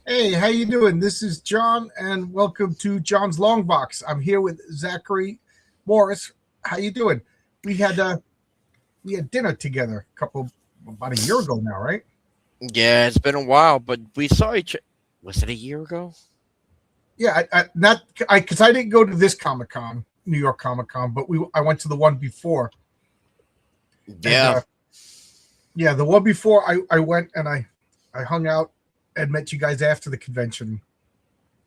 Hey, how you doing? This is John, and welcome to John's Long Box. I'm here with Zachary Morris. How you doing? We had uh, we had dinner together about a year ago now, right? Yeah, it's been a while, but we saw each. Was it a year ago? Yeah, not because I didn't go to this Comic Con, New York Comic Con, but I went to the one before, and Yeah. yeah, the one before I went and I hung out and met you guys after the convention,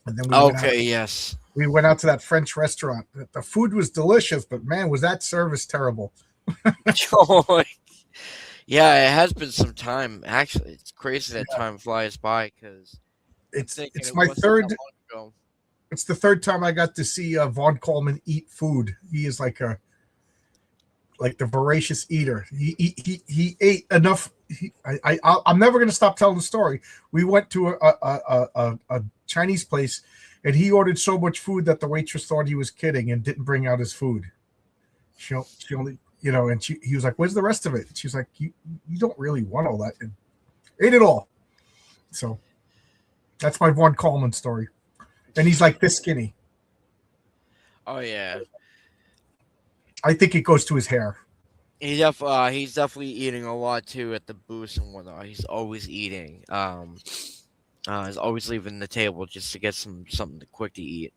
and then Okay. Yes. we went out to that French restaurant. The food was delicious, but man, was that service terrible. Yeah, it has been some time. Actually, it's crazy that time flies by because I'm It's thinking it's it my wasn't that third long ago. it's the third time I got to see Von Coleman eat food. He is like the voracious eater. He ate enough. I'm never going to stop telling the story. We went to a Chinese place, and he ordered so much food that the waitress thought he was kidding and didn't bring out his food. She only and he was like, "Where's the rest of it?" She's like, "You don't really want all that," and ate it all. So that's my Von Coleman story, and he's like this skinny. Oh yeah, I think it goes to his hair. he's definitely eating a lot too at the booth and whatnot. He's always eating. He's always leaving the table just to get something quick to eat.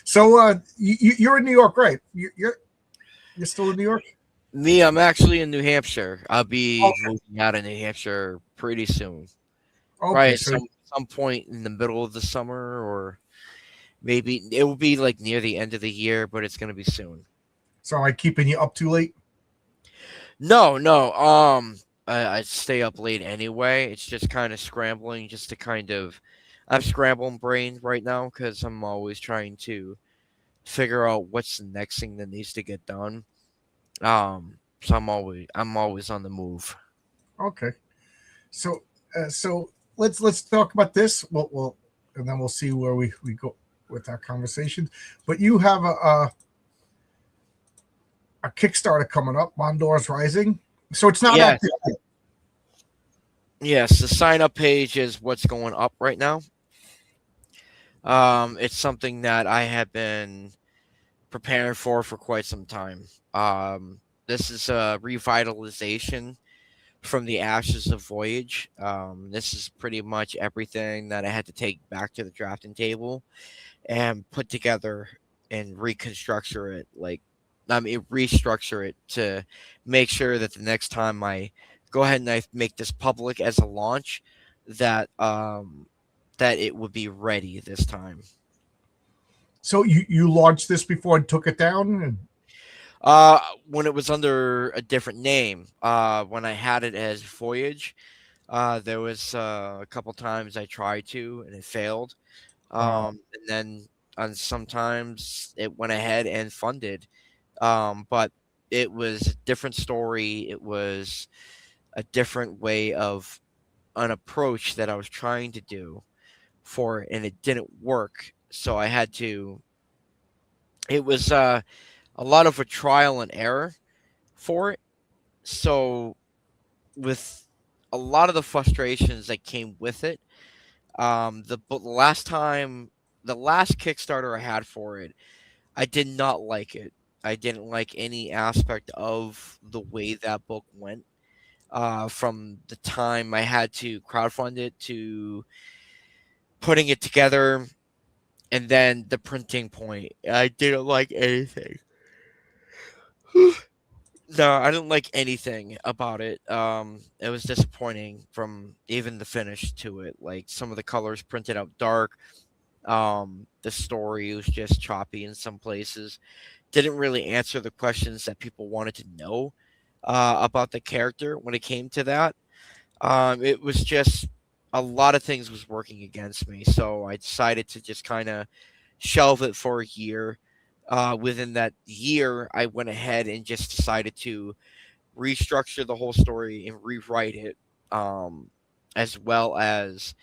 So you're in New York, right? You're still in New York? Me, I'm actually in New Hampshire. I'll be Okay. moving out of New Hampshire pretty soon. Probably Okay. at some point in the middle of the summer, or maybe it will be like near the end of the year, but it's gonna be soon. So am I keeping you up too late? No, no. I stay up late anyway. It's just kind of scrambling, just to kind of. I'm scrambling brain right now because I'm always trying to figure out what's the next thing that needs to get done. So I'm always on the move. Okay. So let's talk about this. We'll and then we'll see where we go with our conversation. But you have a Kickstarter coming up, Mondor's Rising. So it's not Yes, active. yes. The sign up page is what's going up right now. It's something that I have been preparing for quite some time. This is a revitalization from the ashes of Voyage. This is pretty much everything that I had to take back to the drafting table and put together and reconstructure it. Restructure it to make sure that the next time I go ahead and I make this public as a launch, that that it would be ready this time. So you launched this before and took it down. And, When it was under a different name, when I had it as Voyage, there was a couple times I tried to and it failed. uh, And then sometimes it went ahead and funded. But it was a different story. It was a different way of an approach that I was trying to do for it, and it didn't work. So I had to. It was a lot of a trial and error for it. So with a lot of the frustrations that came with it, the last Kickstarter I had for it, I did not like it. I didn't like any aspect of the way that book went. From the time I had to crowdfund it to putting it together, and then the printing point, I didn't like anything. No, I didn't like anything about it. It was disappointing from even the finish to it. Like some of the colors printed out dark. The story was just choppy in some places. Didn't really answer the questions that people wanted to know about the character when it came to that. It was just a lot of things was working against me, so I decided to just kind of shelve it for a year. Within that year, I went ahead and just decided to restructure the whole story and rewrite it, as well as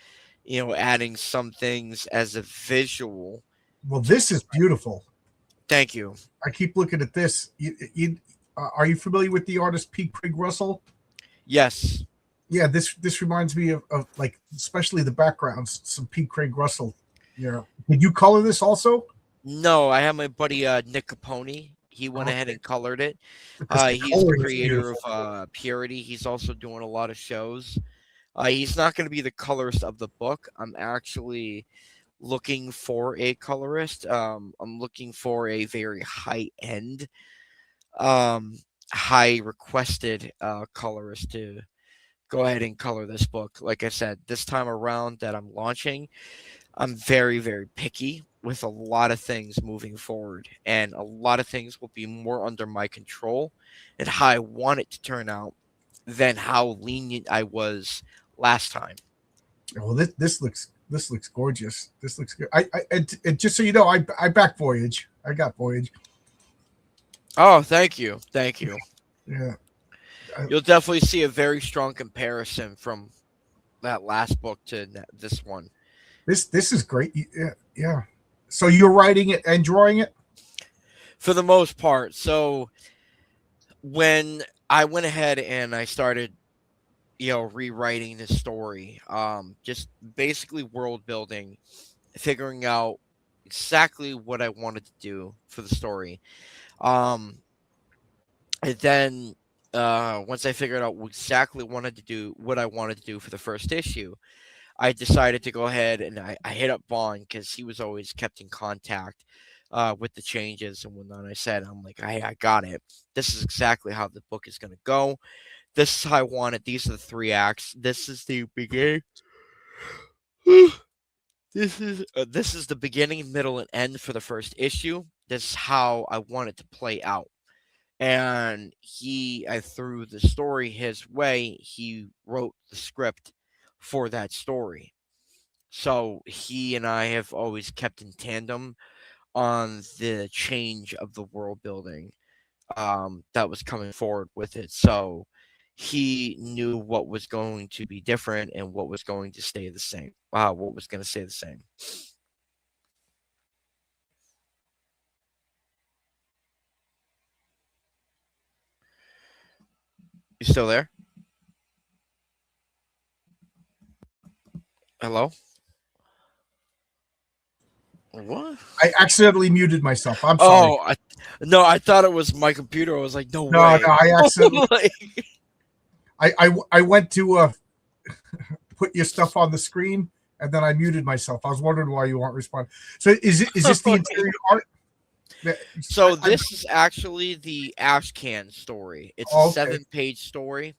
adding some things as a visual. well, this is beautiful. Thank you. I keep looking at this. Are you familiar with the artist P. Craig Russell? Yes. Yeah, this reminds me of like especially the backgrounds, some P. Craig Russell. Yeah. Did you color this also? No, I have my buddy Nick Capone. He went ahead Okay. and colored it. Because the He's the coloring is creator of beautiful. Purity. He's also doing a lot of shows. He's not going to be the colorist of the book. I'm actually looking for a colorist. I'm looking for a very high end, um, high requested colorist to go ahead and color this book. Like I said, this time around that I'm launching, I'm very, very picky with a lot of things moving forward, and a lot of things will be more under my control and how I want it to turn out than how lenient I was last time. Well, this looks gorgeous. This looks good. And just so you know, I back Voyage. I got Voyage. Oh, thank you. Thank you. Yeah. You'll definitely see a very strong comparison from that last book to this one. This is great. Yeah, yeah. So you're writing it and drawing it? For the most part. So when I went ahead and I started, rewriting the story, just basically world building, figuring out exactly what I wanted to do for the story. Um, and then once I figured out exactly what I wanted to do for the first issue, I decided to go ahead and I hit up Vaughn because he was always kept in contact with the changes and whatnot. I said, I'm like, I got it. This is exactly how the book is going to go. This is how I want it. These are the three acts. This is the beginning. This is the beginning, middle, and end for the first issue. This is how I want it to play out. And I threw the story his way. He wrote the script for that story. So he and I have always kept in tandem on the change of the world building that was coming forward with it. So he knew what was going to be different and what was going to stay the same. What was going to stay the same. You still there? Hello? What? I accidentally muted myself. I'm sorry. Oh, no, I thought it was my computer. I was like, no No, way. no, I accidentally. Like, I went to put your stuff on the screen, and then I muted myself. I was wondering why you weren't responding. So is this the interior art? so this is actually the ash can story. It's a Okay. 7-page story.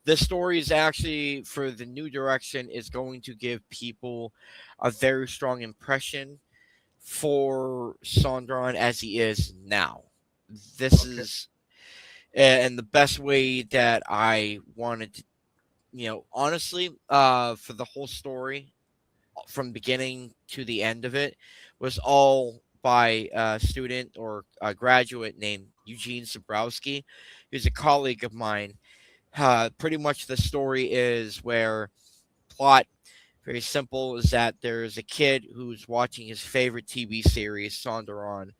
The story is actually for the new direction is going to give people a very strong impression for Sondron as he is now. This Okay. is and the best way that I wanted to, honestly, for the whole story from beginning to the end of it was all by a student or a graduate named Eugene Zabrowski, who's a colleague of mine. Pretty much the story is where plot very simple is that there's a kid who's watching his favorite TV series, Sonderon,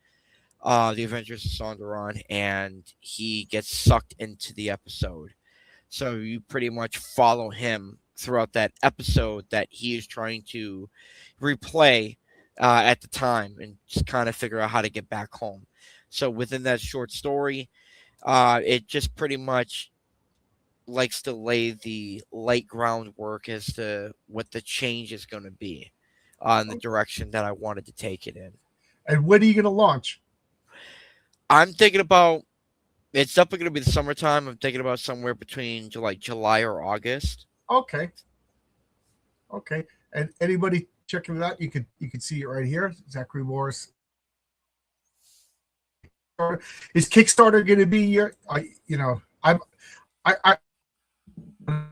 The Adventures of Sonderon, and he gets sucked into the episode. So you pretty much follow him throughout that episode that he is trying to replay at the time and just kind of figure out how to get back home. So within that short story, it just pretty much likes to lay the light groundwork as to what the change is going to be on the direction that I wanted to take it in. And when are you going to launch? I'm thinking about it's definitely going to be the summertime. I'm thinking about somewhere between July or August. Okay. Okay. And anybody checking it out, you could see it right here. Zachary Morris. Is Kickstarter going to be your? I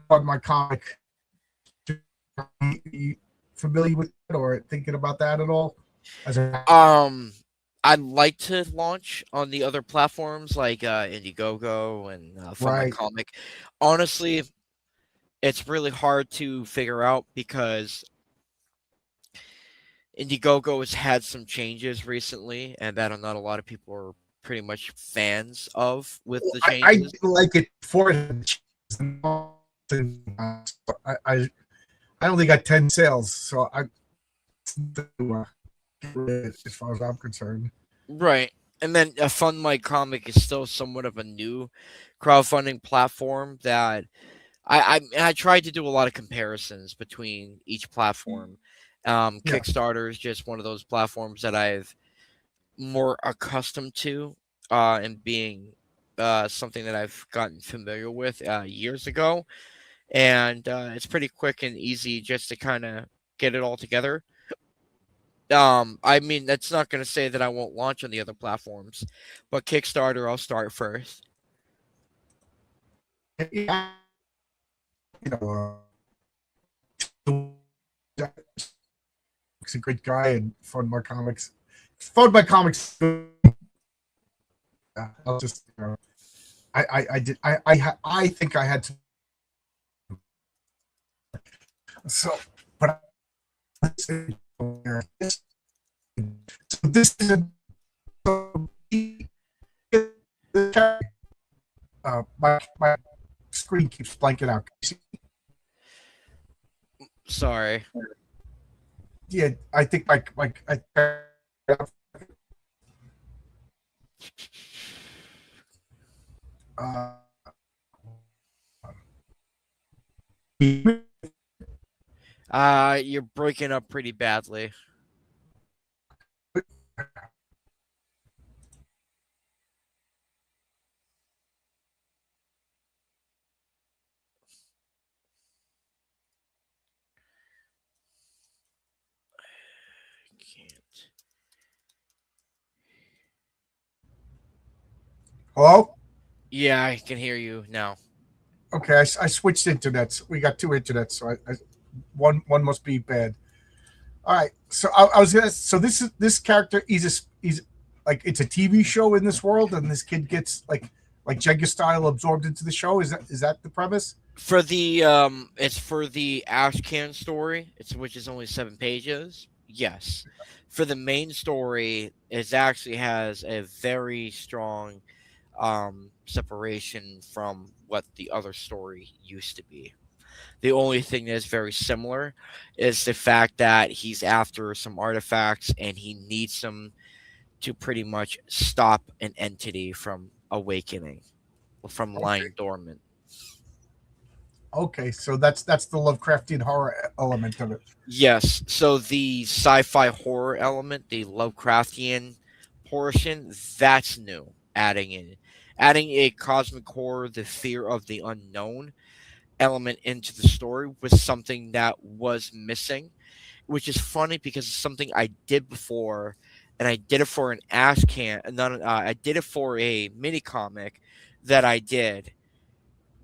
on my comic. You familiar with it or thinking about that at all? I'd like to launch on the other platforms like Indiegogo and Fund My Right. Comic. Honestly, it's really hard to figure out because Indiegogo has had some changes recently, and that not a lot of people are pretty much fans of with the I changes. didn't like it before. I only got 10 sales, so I get rid of it as far as I'm concerned. Right. And then Fund My Comic is still somewhat of a new crowdfunding platform that I tried to do a lot of comparisons between each platform. Yeah. Kickstarter is just one of those platforms that I've more accustomed to, and being something that I've gotten familiar with years ago, and it's pretty quick and easy just to kind of get it all together. I mean, that's not going to say that I won't launch on the other platforms, but Kickstarter, I'll start first. Yeah, you know, he's a great guy and Fund My Comics. Fund My Comics. I'll just, I did, I think I had to. So, but so this is my screen keeps blanking out. Sorry. Yeah, I think uh, You're breaking up pretty badly. Can't. hello. Yeah, I can hear you now. Okay, I switched internets. We got two internets, so one must be bad. All right, so I was gonna. So this character. He's like it's a TV show in this world, and this kid gets like Jenga style absorbed into the show. Is that the premise? For the it's for the Ashcan story, it's which is only 7 pages. Yes. For the main story, it actually has a very strong separation from what the other story used to be. The only thing that is very similar is the fact that he's after some artifacts and he needs them to pretty much stop an entity from awakening, from Okay, lying dormant. okay. So that's the Lovecraftian horror element of it. Yes, so the sci-fi horror element, the Lovecraftian portion, that's new. Adding a cosmic horror, the fear of the unknown element into the story was something that was missing, which is funny because it's something I did before, and I did it for an ash can. Not, I did it for a mini comic that I did.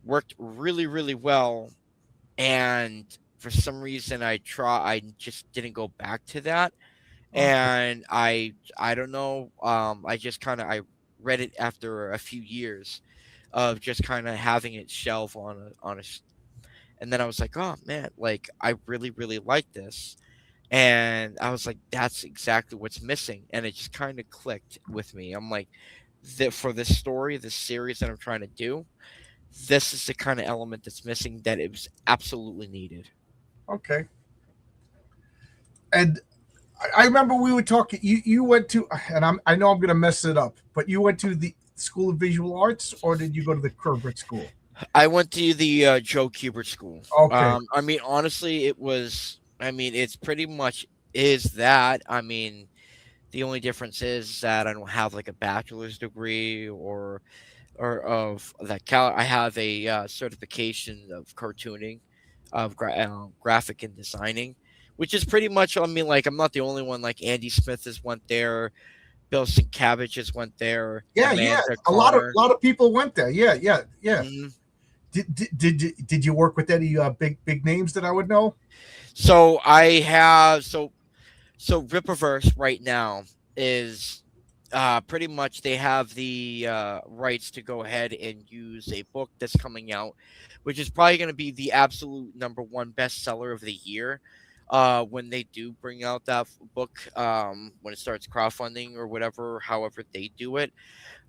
Worked really, really well, and for some reason I just didn't go back to that, Okay, and I don't know, I just kind of I read it after a few years of just kind of having it shelve and then I was like, oh man, like I really, really like this, and I was like, that's exactly what's missing, and it just kind of clicked with me. I'm like, that for this story, this series that I'm trying to do, this is the kind of element that's missing that it was absolutely needed. okay. And I remember we were talking. You went to, and I know I'm gonna mess it up, but you went to the School of Visual Arts, or did you go to the Kurbrit School? I went to the Joe Kubert School. Okay, I mean, honestly, it was. I mean, it's pretty much is that. I mean, the only difference is that I don't have like a bachelor's degree or of that. I have a certification of cartooning, of graphic and designing, which is pretty much. I mean, like I'm not the only one. Like Andy Smith has went there. Bill Sienkiewicz has went there. yeah, yeah. Amanda A lot of Connor. people went there. Yeah, yeah, yeah. Mhm. Did you work with any big names that I would know? So I have so Rippaverse right now is pretty much they have the rights to go ahead and use a book that's coming out, which is probably going to be the absolute number one bestseller of the year. When they do bring out that book, when it starts crowdfunding or whatever, however they do it,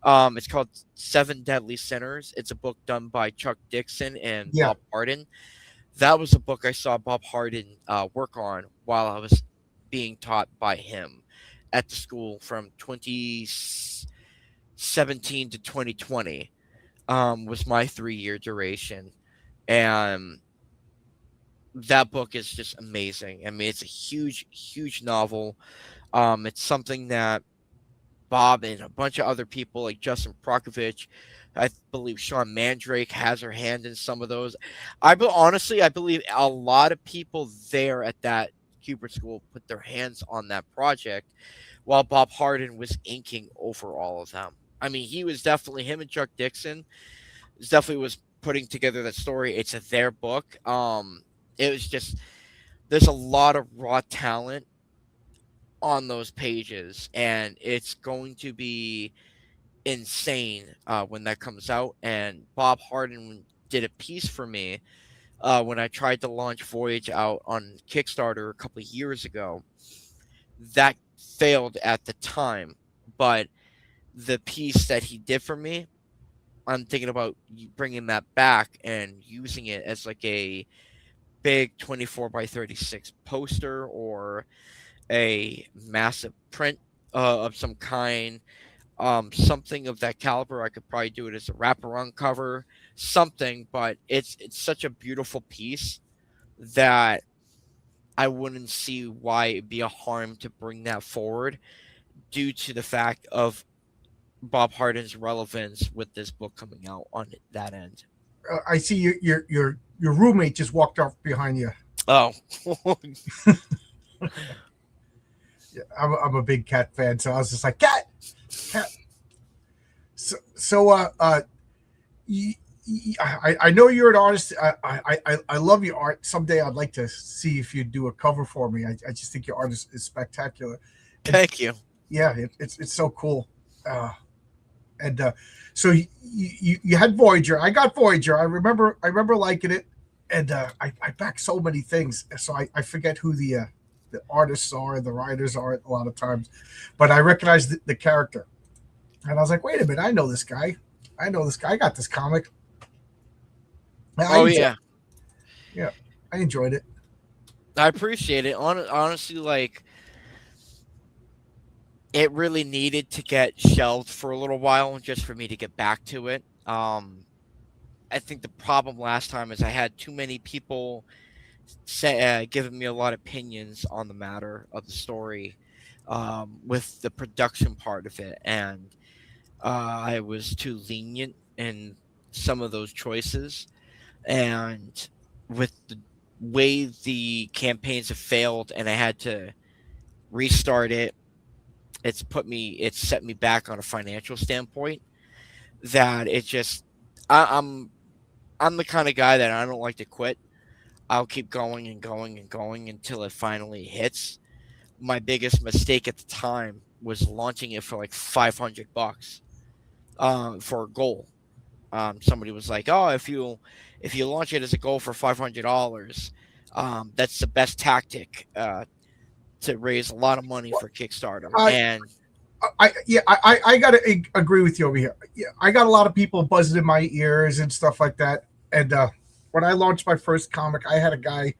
It's called Seven Deadly Sinners. It's a book done by Chuck Dixon and Yeah. Bob Harden. That was a book I saw Bob Harden work on while I was being taught by him at the school from 2017 to 2020. Was my 3 year duration, and that book is just amazing. I mean, it's a huge, huge novel. It's something that Bob and a bunch of other people like Justin Prokovich, I believe Sean Mandrake has her hand in some of those. Honestly, I believe a lot of people there at that Hubert School put their hands on that project while Bob Harden was inking over all of them. I mean, he was definitely him and Chuck Dixon definitely was putting together that story. It's their book. It was just there's a lot of raw talent on those pages, and it's going to be insane when that comes out. And Bob Harden did a piece for me when I tried to launch Voyage out on Kickstarter a couple of years ago. That failed at the time, but the piece that he did for me, I'm thinking about bringing that back and using it as like a big 24 by 36 poster or a massive print of some kind, something of that caliber. I could probably do it as a wraparound cover, something. But it's such a beautiful piece that I wouldn't see why it'd be a harm to bring that forward, due to the fact of Bob Harden's relevance with this book coming out on that end. I see your roommate just walked off behind you. Oh, Yeah, I'm a big cat fan, so I was just like cat, cat. I know you're an artist. I love your art. Someday I'd like to see if you do a cover for me. I just think your art is spectacular. thank you. Yeah, it's so cool. And so you had Voyager. I got Voyager. I remember liking it, and I back so many things, so I forget who the artists are, the writers are a lot of times, but I recognize the character, and I was like, wait a minute, I know this guy. I know this guy. I got this comic. Oh yeah, Yeah, I enjoyed it. I appreciate it. Honestly, like it really needed to get shelved for a little while just for me to get back to it. I think the problem last time is I had too many people giving me a lot of opinions on the matter of the story, with the production part of it, and I was too lenient in some of those choices, and with the way the campaigns have failed, and I had to restart it. It's set me back on a financial standpoint. That it just I'm the kind of guy that I don't like to quit. I'll keep going and going and going until it finally hits. My biggest mistake at the time was launching it for like $500 for a goal. Somebody was like, "Oh, if you launch it as a goal for $500, that's the best tactic to raise a lot of money for Kickstarter." And I gotta agree with you over here. Yeah, I got a lot of people buzzing in my ears and stuff like that. And when I launched my first comic, I had a guy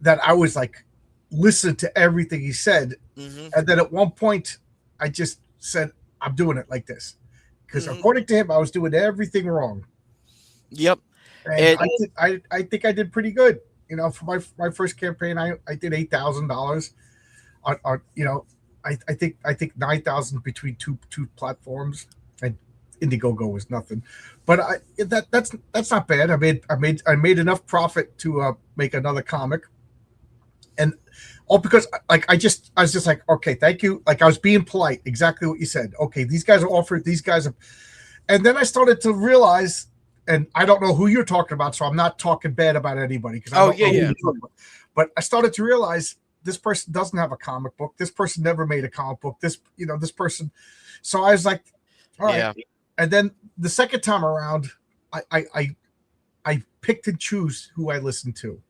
that I was like, listen to everything he said, and then at one point, I just said, I'm doing it like this because according to him, I was doing everything wrong. Yep. And I think I did pretty good. You know, for my first campaign, I did $8,000 on I think 9,000 between two platforms, and Indiegogo was nothing, but that's not bad. I made enough profit to make another comic, and all because like I was just like, okay, thank you. Like I was being polite, exactly what you said. Okay, these guys are offered, these guys are, and then I started to realize, and I don't know who you're talking about, so I'm not talking bad about anybody because I don't know who you're talking about. But I started to realize this person doesn't have a comic book. This person never made a comic book. This person. So I was like, all right. Yeah. And then the second time around, I picked and choose who I listen to.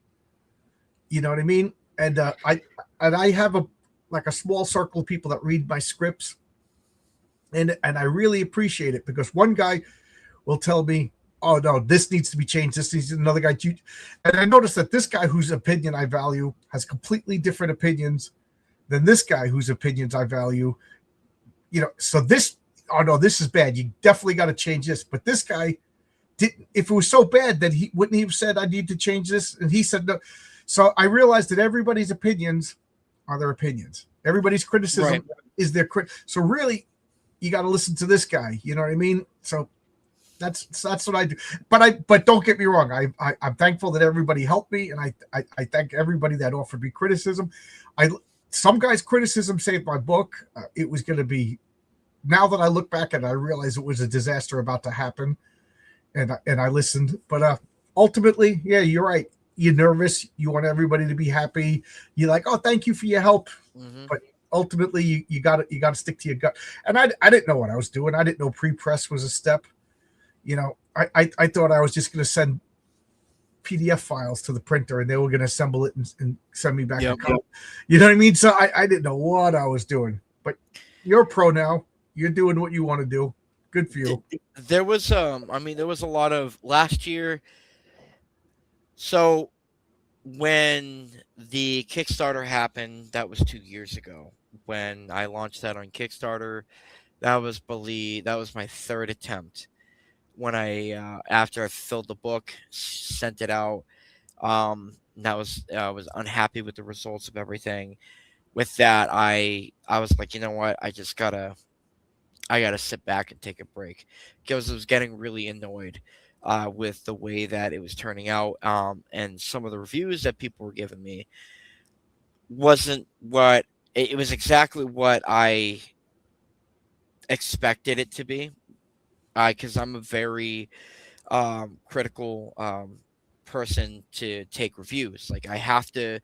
You know what I mean? And I have a small circle of people that read my scripts, and I really appreciate it because one guy will tell me, "Oh no, this needs to be changed. This needs another guy to," and I noticed that this guy whose opinion I value has completely different opinions than this guy whose opinions I value. So this, oh no, this is bad. You definitely got to change this. But this guy didn't. If it was so bad, that he wouldn't he have said I need to change this, and he said no. So I realized that everybody's opinions are their opinions. Everybody's criticism is their crit. So really, you got to listen to this guy. You know what I mean? So that's what I do. But don't get me wrong. I'm thankful that everybody helped me, and I thank everybody that offered me criticism. Some guys' criticism saved my book. It was going to be. Now that I look back at it, I realize it was a disaster about to happen, and I listened. But ultimately, yeah, you're right. You're nervous. You want everybody to be happy. You're like, oh, thank you for your help. Mm-hmm. But ultimately, you got to stick to your gut. And I didn't know what I was doing. I didn't know pre-press was a step. I thought I was just going to send PDF files to the printer and they were going to assemble it and send me back a copy. You know what I mean? So I didn't know what I was doing. But you're a pro now. You're doing what you want to do. Good for you. There was there was a lot of last year. So when the Kickstarter happened, that was 2 years ago. When I launched that on Kickstarter, that was my third attempt. When after I filled the book, sent it out, I was unhappy with the results of everything. With that, I was like, you know what, I gotta sit back and take a break because I was getting really annoyed with the way that it was turning out, and some of the reviews that people were giving me wasn't what it was exactly what I expected it to be. Because I'm a very critical person to take reviews. Like I have to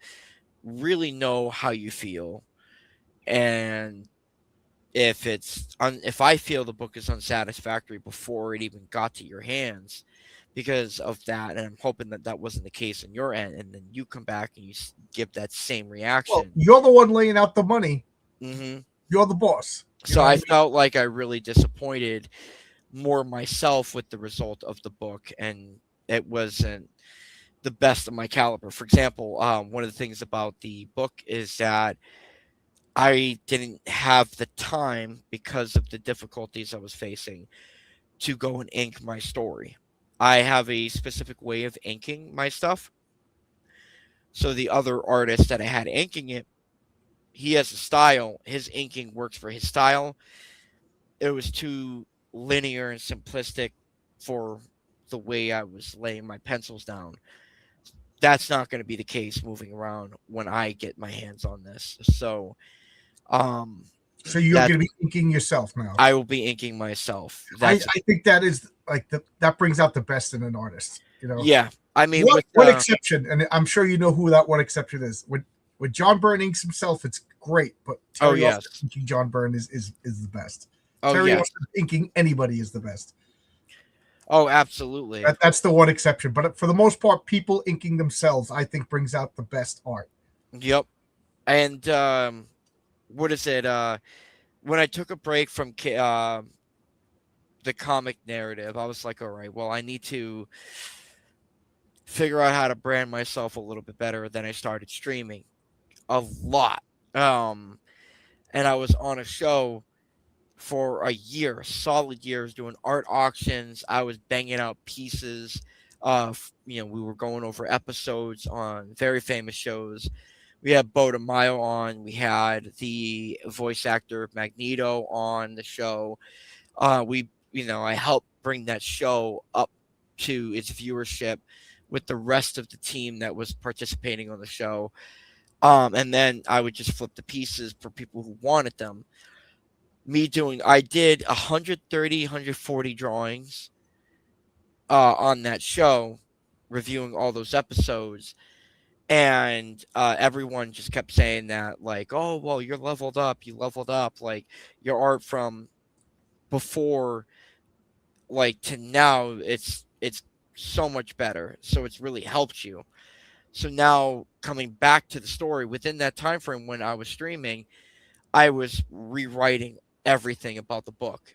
really know how you feel, and if I feel the book is unsatisfactory before it even got to your hands because of that, and I'm hoping that wasn't the case on your end, and then you come back and you give that same reaction. Well, you're the one laying out the money. Mm-hmm. You're the boss. So I felt like I really disappointed more myself with the result of the book, and it wasn't the best of my caliber. For example, one of the things about the book is that I didn't have the time because of the difficulties I was facing to go and ink my story. I have a specific way of inking my stuff. So the other artist that I had inking it, he has a style. His inking works for his style. It was too linear and simplistic for the way I was laying my pencils down. That's not going to be the case moving around when I get my hands on this. So you're going to be inking yourself now. I will be inking myself. I think that is like that brings out the best in an artist. Yeah, I mean, one exception, and I'm sure you know who that one exception is. When John Byrne inks himself, it's great, but Terry Austin inking John Byrne is the best. Terry Austin inking anybody is the best. Oh, absolutely. That's the one exception, but for the most part, people inking themselves, I think, brings out the best art. Yep, and what is it? When I took a break from the comic narrative, I was like, all right, well, I need to figure out how to brand myself a little bit better. Then I started streaming a lot, and I was on a show for a solid year, doing art auctions. I was banging out pieces of, we were going over episodes on very famous shows. We had Bo DeMaio on. We had the voice actor of Magneto on the show. I helped bring that show up to its viewership with the rest of the team that was participating on the show. And then I would just flip the pieces for people who wanted them. I did 130, 140 drawings on that show, reviewing all those episodes. And everyone just kept saying that, like, oh, well, you leveled up, like your art from before, like, to now, it's so much better. So it's really helped you. So now coming back to the story, within that time frame when I was streaming, I was rewriting everything about the book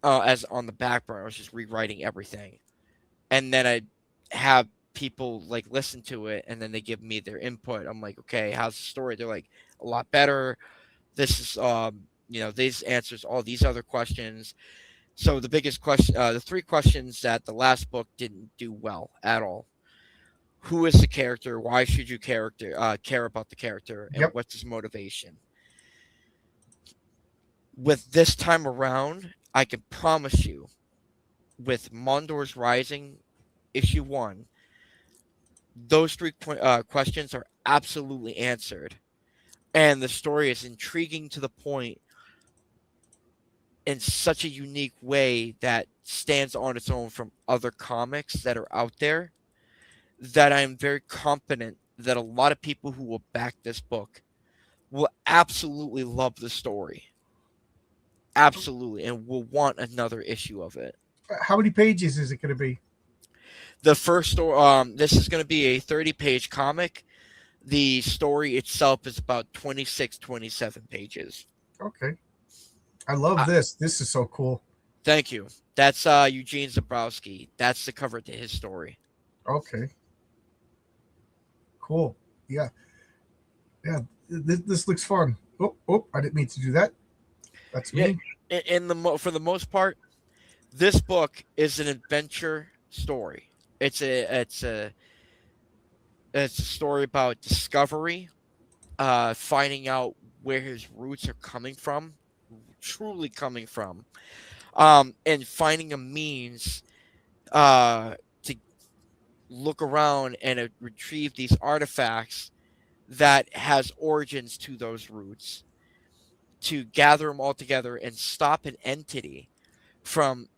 as on the back burner. I was just rewriting everything, and then I have people like listen to it, and then they give me their input. I'm like, okay, how's the story? They're like, a lot better. This is this answers all these other questions. So the biggest question, the three questions that the last book didn't do well at all. Who is the character? Why should you care about the character? And Yep. what's his motivation? With this time around, I can promise you, with Mondor's Rising, issue 1, those three questions are absolutely answered. And the story is intriguing to the point in such a unique way that stands on its own from other comics that are out there, that I'm very confident that a lot of people who will back this book will absolutely love the story. Absolutely. And will want another issue of it. How many pages is it going to be? The first story, this is going to be a 30-page comic. The story itself is about 26, 27 pages. Okay. I love this. This is so cool. Thank you. That's Eugene Zabrowski. That's the cover to his story. Okay. Cool. Yeah. Yeah. This looks fun. Oh, I didn't mean to do that. That's me. For the most part, this book is an adventure story. It's a story about discovery, finding out where his roots are coming from, truly coming from, and finding a means to look around and retrieve these artifacts that has origins to those roots, to gather them all together and stop an entity from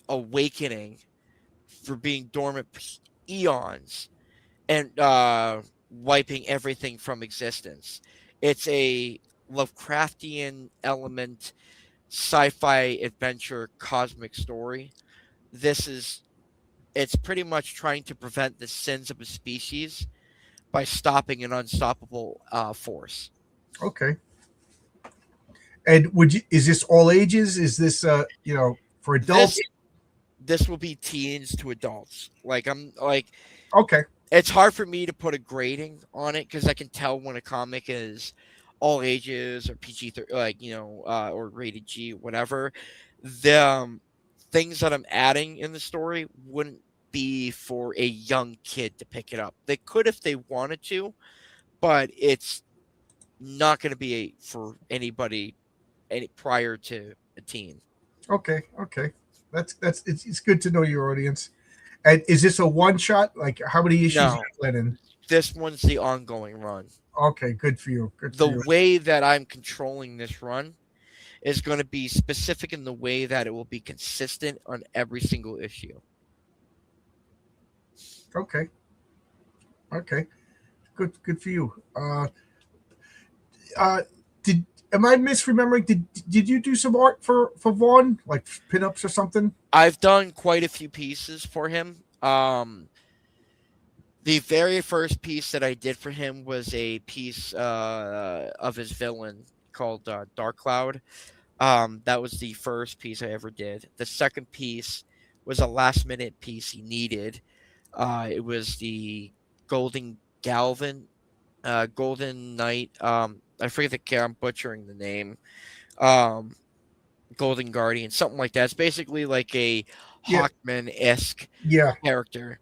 awakening for being dormant for eons and wiping everything from existence. It's a Lovecraftian element, sci-fi adventure, cosmic story. It's pretty much trying to prevent the sins of a species by stopping an unstoppable force. Okay. And is this all ages? Is this for adults? This will be teens to adults. Okay. It's hard for me to put a grading on it because I can tell when a comic is all ages or PG, or rated G, whatever. The things that I'm adding in the story wouldn't be for a young kid to pick it up. They could if they wanted to, but it's not going to be for anybody prior to a teen. Okay. It's good to know your audience. And is this a one shot? Like how many issues No. are you planning? This one's the ongoing run. Okay, good for you. The way that I'm controlling this run is going to be specific in the way that it will be consistent on every single issue. Okay. Good for you. Am I misremembering? Did you do some art for Vaughn, like pinups or something? I've done quite a few pieces for him. The very first piece that I did for him was a piece of his villain called Dark Cloud. That was the first piece I ever did. The second piece was a last minute piece he needed. It was the Golden Knight. I forget the character. I'm butchering the name. Golden Guardian, something like that. It's basically like a Hawkman-esque character.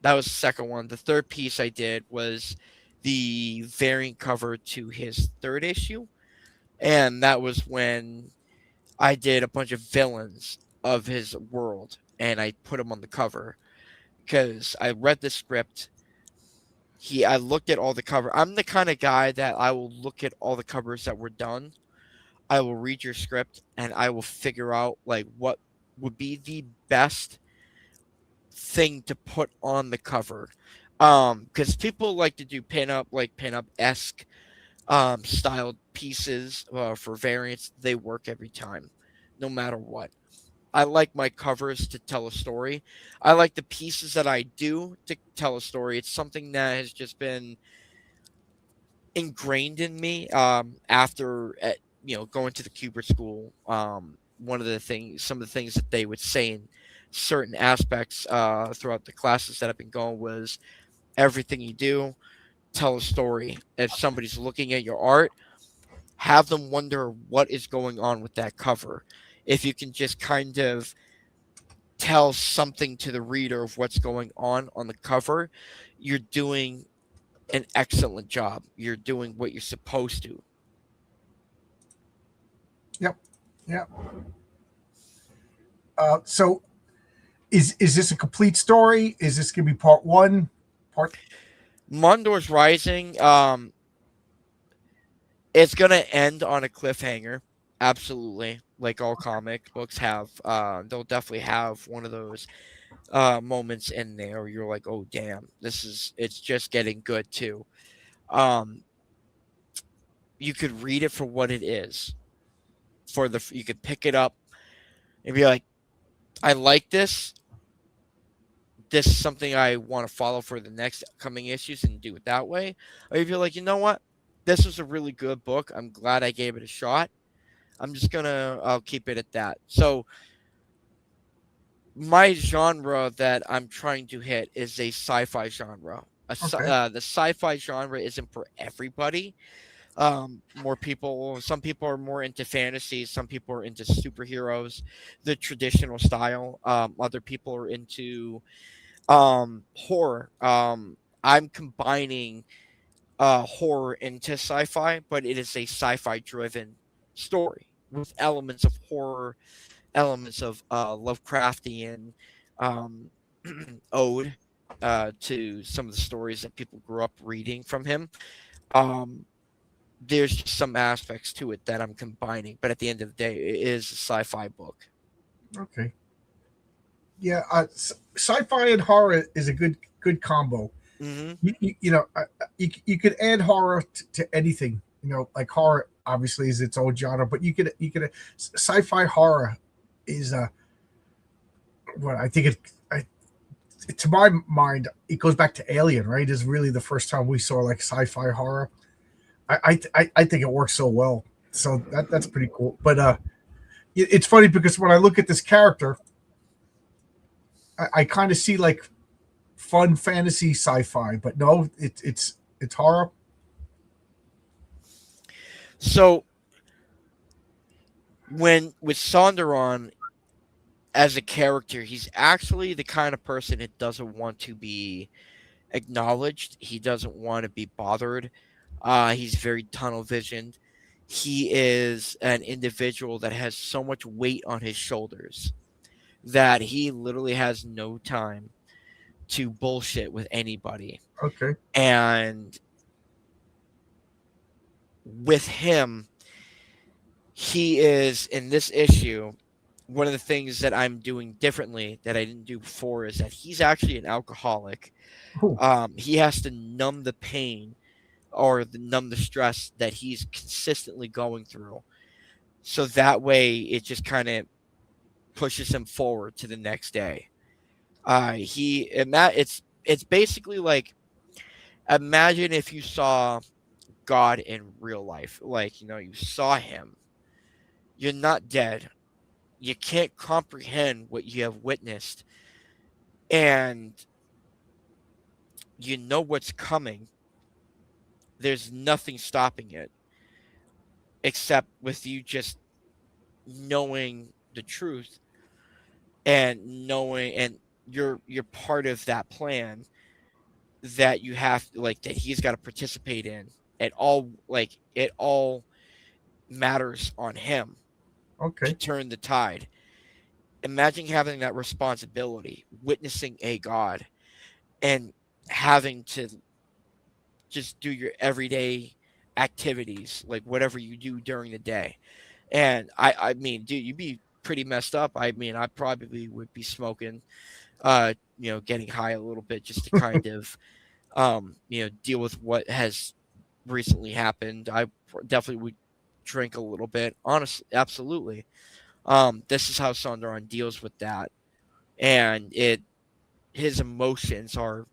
That was the second one. The third piece I did was the variant cover to his third issue. And that was when I did a bunch of villains of his world and I put them on the cover because I read the script. I looked at all the cover. I'm the kind of guy that I will look at all the covers that were done. I will read your script and I will figure out like what would be the best thing to put on the cover. Because people like to do pinup-esque styled pieces for variants. They work every time, no matter what. I like my covers to tell a story. I like the pieces that I do to tell a story. It's something that has just been ingrained in me after going to the Kubert school, some of the things that they would say in certain aspects throughout the classes that I've been going was everything you do, tell a story. If somebody's looking at your art, have them wonder what is going on with that cover. If you can just kind of tell something to the reader of what's going on the cover, you're doing an excellent job. You're doing what you're supposed to. Yep. Yep. So is this a complete story? Is this gonna be part one? Part Mondor's Rising, it's gonna end on a cliffhanger. Absolutely, like all comic books have. They'll definitely have one of those moments in there where you're like, oh damn, it's just getting good too. Um, you could read it for what it is. You could pick it up and be like, I like this. This is something I want to follow for the next coming issues and do it that way. Or if you're like, you know what, this was a really good book. I'm glad I gave it a shot. I'll keep it at that. So my genre that I'm trying to hit is a sci-fi genre. okay. The sci-fi genre isn't for everybody. Some people are more into fantasy, some people are into superheroes, the traditional style. Other people are into horror. I'm combining horror into sci-fi, but it is a sci-fi driven story with elements of horror, elements of Lovecraftian um, ode to some of the stories that people grew up reading from him. Um, there's just some aspects to it that I'm combining, but at the end of the day, it is a sci-fi book. Okay. Yeah. Sci-fi and horror is a good combo. Hmm. You could add horror to anything. Like horror obviously is its own genre, but you could sci-fi horror is what I think to my mind it goes back to Alien, right? Is really the first time we saw like sci-fi horror. I think it works so well. So that's pretty cool. But it's funny because when I look at this character, I kind of see like fun fantasy sci-fi, but no, it's horror. So when with Sonderon as a character, he's actually the kind of person that doesn't want to be acknowledged. He doesn't want to be bothered. He's very tunnel visioned. He is an individual that has so much weight on his shoulders that he literally has no time to bullshit with anybody. Okay. And with him, he is in this issue. One of the things that I'm doing differently that I didn't do before is that he's actually an alcoholic. Ooh, He has to numb the pain or numb the stress that he's consistently going through. So that way it just kind of pushes him forward to the next day. It's basically like imagine if you saw God in real life, like you saw him. You're not dead. You can't comprehend what you have witnessed, and you know what's coming. There's nothing stopping it except with you just knowing the truth and knowing and you're part of that plan that you have like that he's got to participate in. It all matters on him to okay. turn the tide. Imagine having that responsibility, witnessing a god and having to just do your everyday activities, like whatever you do during the day. And I mean, dude, you'd be pretty messed up. I mean, I probably would be smoking, getting high a little bit just to kind of, deal with what has recently happened. I definitely would drink a little bit. Honestly, absolutely. This is how Sondaron deals with that, and his emotions are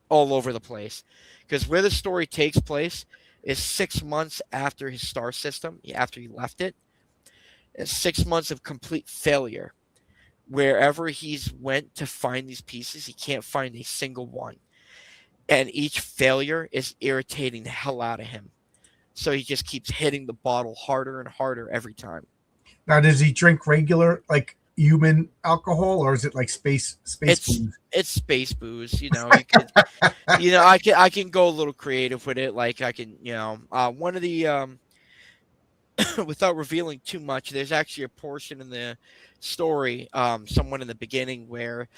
all over the place because where the story takes place, is 6 months after his star system, after he left it. It's 6 months of complete failure. Wherever he's went to find these pieces, he can't find a single one. And each failure is irritating the hell out of him. So he just keeps hitting the bottle harder and harder every time. Now, does he drink regular, like human alcohol, or is it like space booze? It's space booze, you know. You could, I can go a little creative with it. Like I can, one of the without revealing too much, there's actually a portion in the story, someone in the beginning where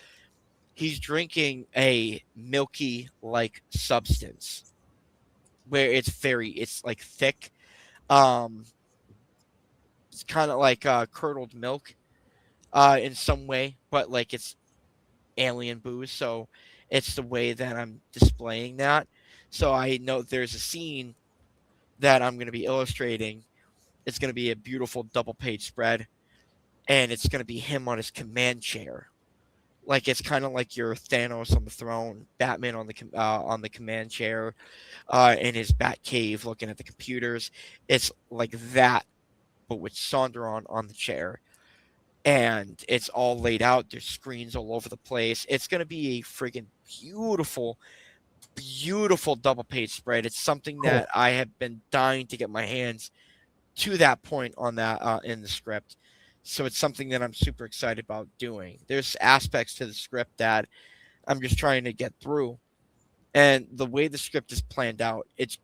he's drinking a milky like substance where it's like thick. Um, it's kind of like curdled milk in some way, but like it's alien booze. So it's the way that I'm displaying that. So I know there's a scene that I'm going to be illustrating. It's going to be a beautiful double page spread, and it's going to be him on his command chair. Like it's kind of like your Thanos on the throne, Batman on the command chair, in his Bat cave looking at the computers. It's like that, but with Sondra on the chair, and it's all laid out. There's screens all over the place. It's gonna be a friggin' beautiful, beautiful double page spread. It's something Cool. that I have been dying to get my hands to that point on that in the script. So it's something that I'm super excited about doing. There's aspects to the script that I'm just trying to get through, and the way the script is planned out, it's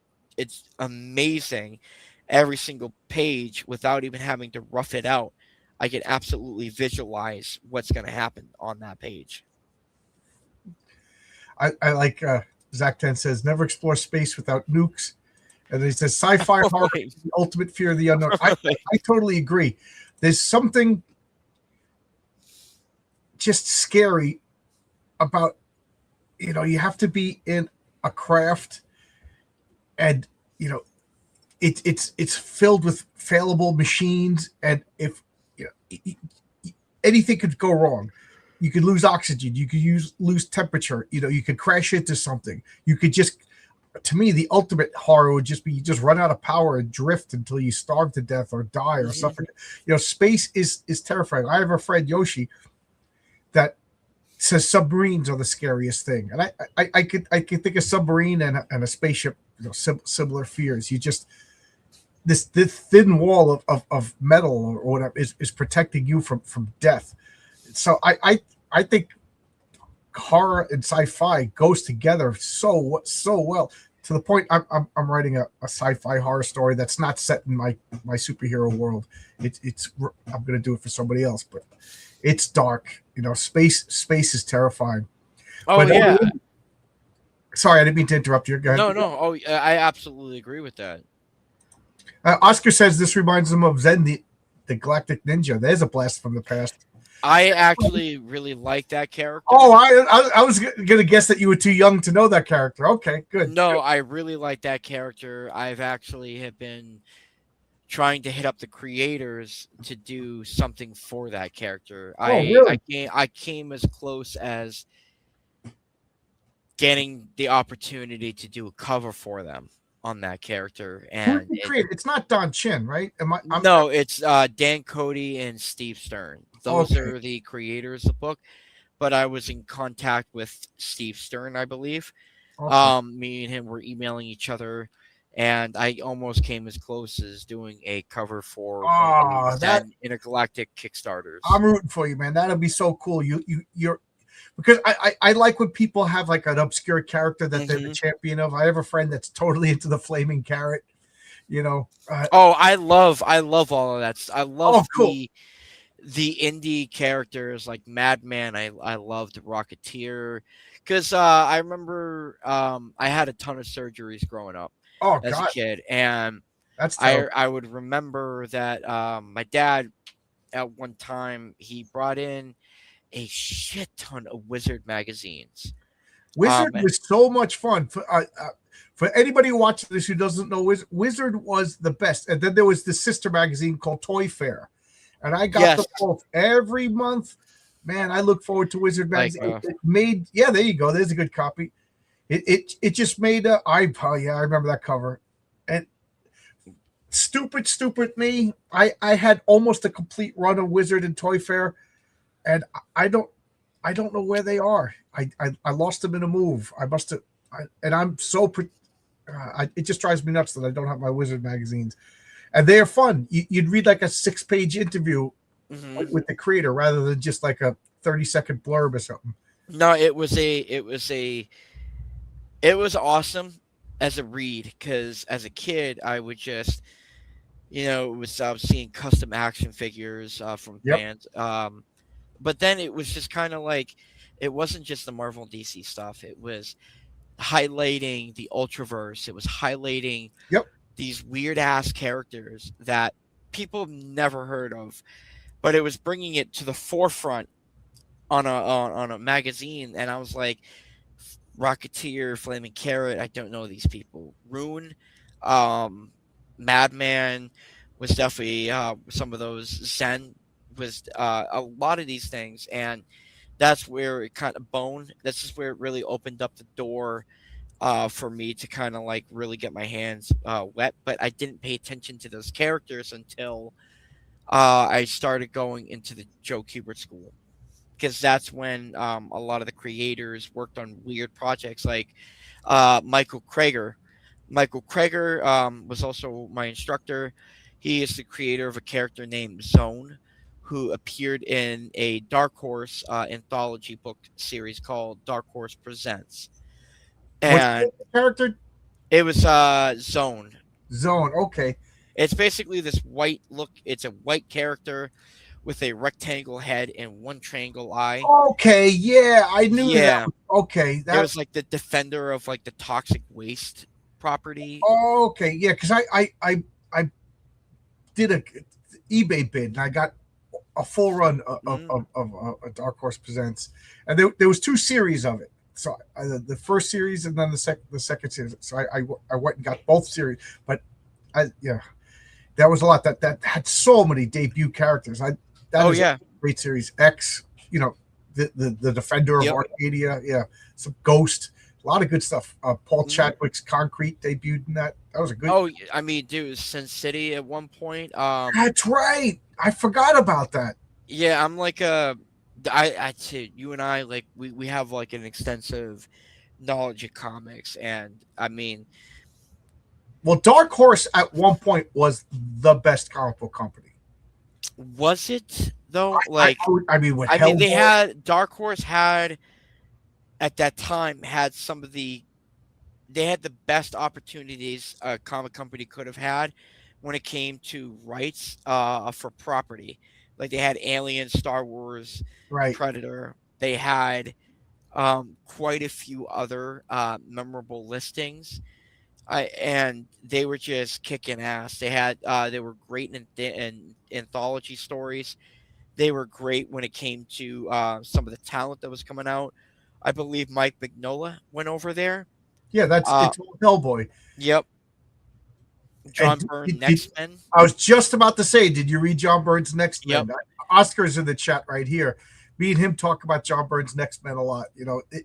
amazing. Every single page, without even having to rough it out, I can absolutely visualize what's going to happen on that page. I like Zach 10 says, never explore space without nukes. And then he says, sci-fi horror is the ultimate fear of the unknown. I totally agree. There's something just scary about, you have to be in a craft, and it's filled with fallible machines, and if anything could go wrong. You could lose oxygen. You could lose temperature. You could crash into something. You could just, to me, the ultimate horror would just be you just run out of power and drift until you starve to death or die or suffer. Space is terrifying. I have a friend, Yoshi, that says submarines are the scariest thing. And I could think of submarine and a spaceship, similar fears. You just, this thin wall of metal or whatever is protecting you from death. So I think horror and sci-fi goes together so well, to the point I'm writing a sci-fi horror story that's not set in my superhero world. It's I'm going to do it for somebody else, but it's dark. Space is terrifying. Oh, but, yeah. Sorry, I didn't mean to interrupt you. Go ahead. No. Oh, I absolutely agree with that. Oscar says this reminds him of Zen, the Galactic Ninja. There's a blast from the past. I actually really like that character. Oh, I was gonna guess that you were too young to know that character. Okay, good. No, good. I really like that character. I've actually have been trying to hit up the creators to do something for that character. Really? I came as close as getting the opportunity to do a cover for them on that character, and it's not Don Chin, right? No, it's Dan Cody and Steve Stern. Those are the creators of the book, but I was in contact with Steve Stern, I believe. Okay. Me and him were emailing each other, and I almost came as close as doing a cover for that Intergalactic Kickstarters. I'm rooting for you, man. That'll be so cool. You're because I like when people have like an obscure character that they're the champion of. I have a friend that's totally into the flaming carrot. I love all of that. I love cool. the indie characters like Madman. I loved Rocketeer because I remember I had a ton of surgeries growing up as a kid, and that's I would remember that my dad at one time he brought in a shit ton of Wizard magazines. Wizard was so much fun. For anybody who watches this who doesn't know, Wizard was the best. And then there was the sister magazine called Toy Fair. And I got them both every month. Man, I look forward to Wizard magazine. It made, there you go. There's a good copy. It just made I remember that cover. And stupid me. I had almost a complete run of Wizard and Toy Fair, and I don't know where they are. I lost them in a move. I must have, and I'm so. It just drives me nuts that I don't have my Wizard magazines, and they are fun. You'd read like a 6-page interview Hmm. with the creator rather than just like a 30-second blurb or something. No, it was awesome as a read because as a kid I would just it was seeing custom action figures from Yep. fans. But then it was just kind of like it wasn't just the Marvel and DC stuff. It was highlighting the Ultraverse. It was highlighting Yep. these weird ass characters that people have never heard of, but it was bringing it to the forefront on a magazine. And I was like, Rocketeer, Flaming Carrot. I don't know these people. Rune, um, Madman was definitely some of those. Zen was a lot of these things, and that's where it kind of bone. This is where it really opened up the door for me to kind of like really get my hands wet. But I didn't pay attention to those characters until I started going into the Joe Kubert school because that's when a lot of the creators worked on weird projects like Michael Krager. Michael Krager was also my instructor. He is the creator of a character named Zone, who appeared in a Dark Horse anthology book series called Dark Horse Presents. What's And the character? it was Zone. Zone. Okay. It's basically this white look. It's a white character with a rectangle head and one triangle eye. Okay. Yeah, I knew that. Yeah, Okay. it That. was like the defender of like the toxic waste property. Okay. Yeah, because I did a eBay bid and I got a full run Mm. of Dark Horse Presents, and there was 2 series of it. So the first series and then the second series. So I went and got both series, but yeah, that was a lot. That had so many debut characters. That Oh is a yeah. great series. X, the Defender of Yep. Arcadia, yeah, some Ghost, a lot of good stuff. Paul Mhm. Chadwick's Concrete debuted in that. That was a good. Oh, I mean, dude, Sin City at one point. That's right. I forgot about that. Yeah, I'm like I say you and I like we have like an extensive knowledge of comics, and I mean, Well, Dark Horse at one point was the best comic book company. was it though? Like, I mean, with I mean, they Hellboy, had Dark Horse had at that time had some of the they had the best opportunities a comic company could have had when it came to rights for property. Like they had Alien, Star Wars, right? Predator. They had quite a few other memorable listings. And they were just kicking ass. They were great in anthology stories. They were great when it came to some of the talent that was coming out. I believe Mike Mignola went over there. Yeah, that's Uh, it's Hellboy. yep, And John Byrne, Next Men. I was just about to say, did you read John Byrne's Next Yep. Men? Oscar's in the chat right here. Me and him talk about John Byrne's Next Men a lot.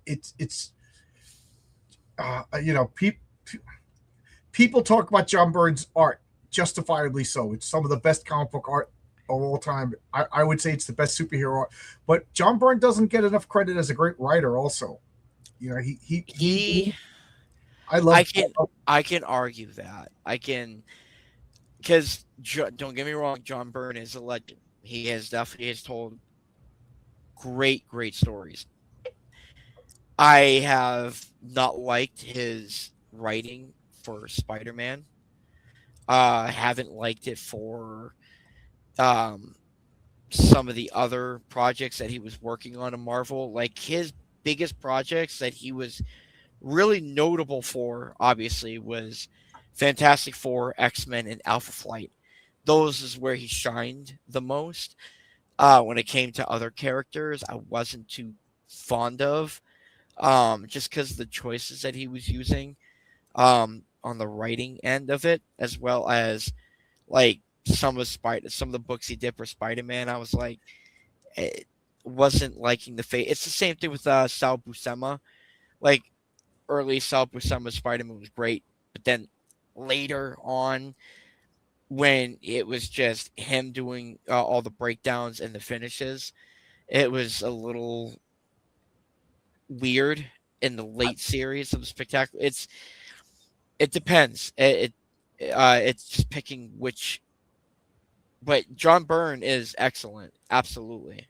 It's people talk about John Byrne's art, justifiably so. It's some of the best comic book art of all time. I would say it's the best superhero art. But John Byrne doesn't get enough credit as a great writer. Also, He, I love. I can argue that. I can, because don't get me wrong, John Byrne is a legend. He has told great stories. I have not liked his writing for Spider-Man. Haven't liked it for um some of the other projects that he was working on in Marvel. Like his biggest projects that he was really notable for, obviously, was Fantastic Four, X-Men, and Alpha Flight. Those is where he shined the most. When it came to other characters, I wasn't too fond of, just because the choices that he was using, on the writing end of it, as well as like some of the books he did for Spider-Man. I was like, it wasn't liking the fate. It's the same thing with Sal Buscema. Like early Sal Buscema Spider-Man was great, but then later on, when it was just him doing all the breakdowns and the finishes. It was a little weird in the late series of the spectacular. It depends. It's just picking which. But John Byrne is excellent. Absolutely.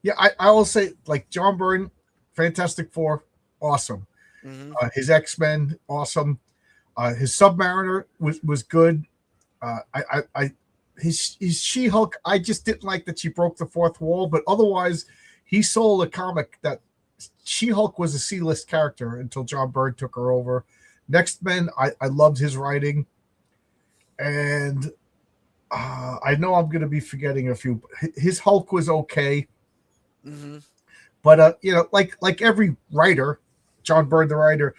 Yeah, I will say like John Byrne, Fantastic Four, awesome. Hmm. His X-Men, awesome. His Submariner was good. His She-Hulk, I just didn't like that she broke the fourth wall, but otherwise, he sold a comic that She-Hulk was a C-list character until John Byrne took her over. Next Men, I loved his writing, and I know I'm going to be forgetting a few. His Hulk was okay, Hmm. but like every writer, John Byrne, the writer,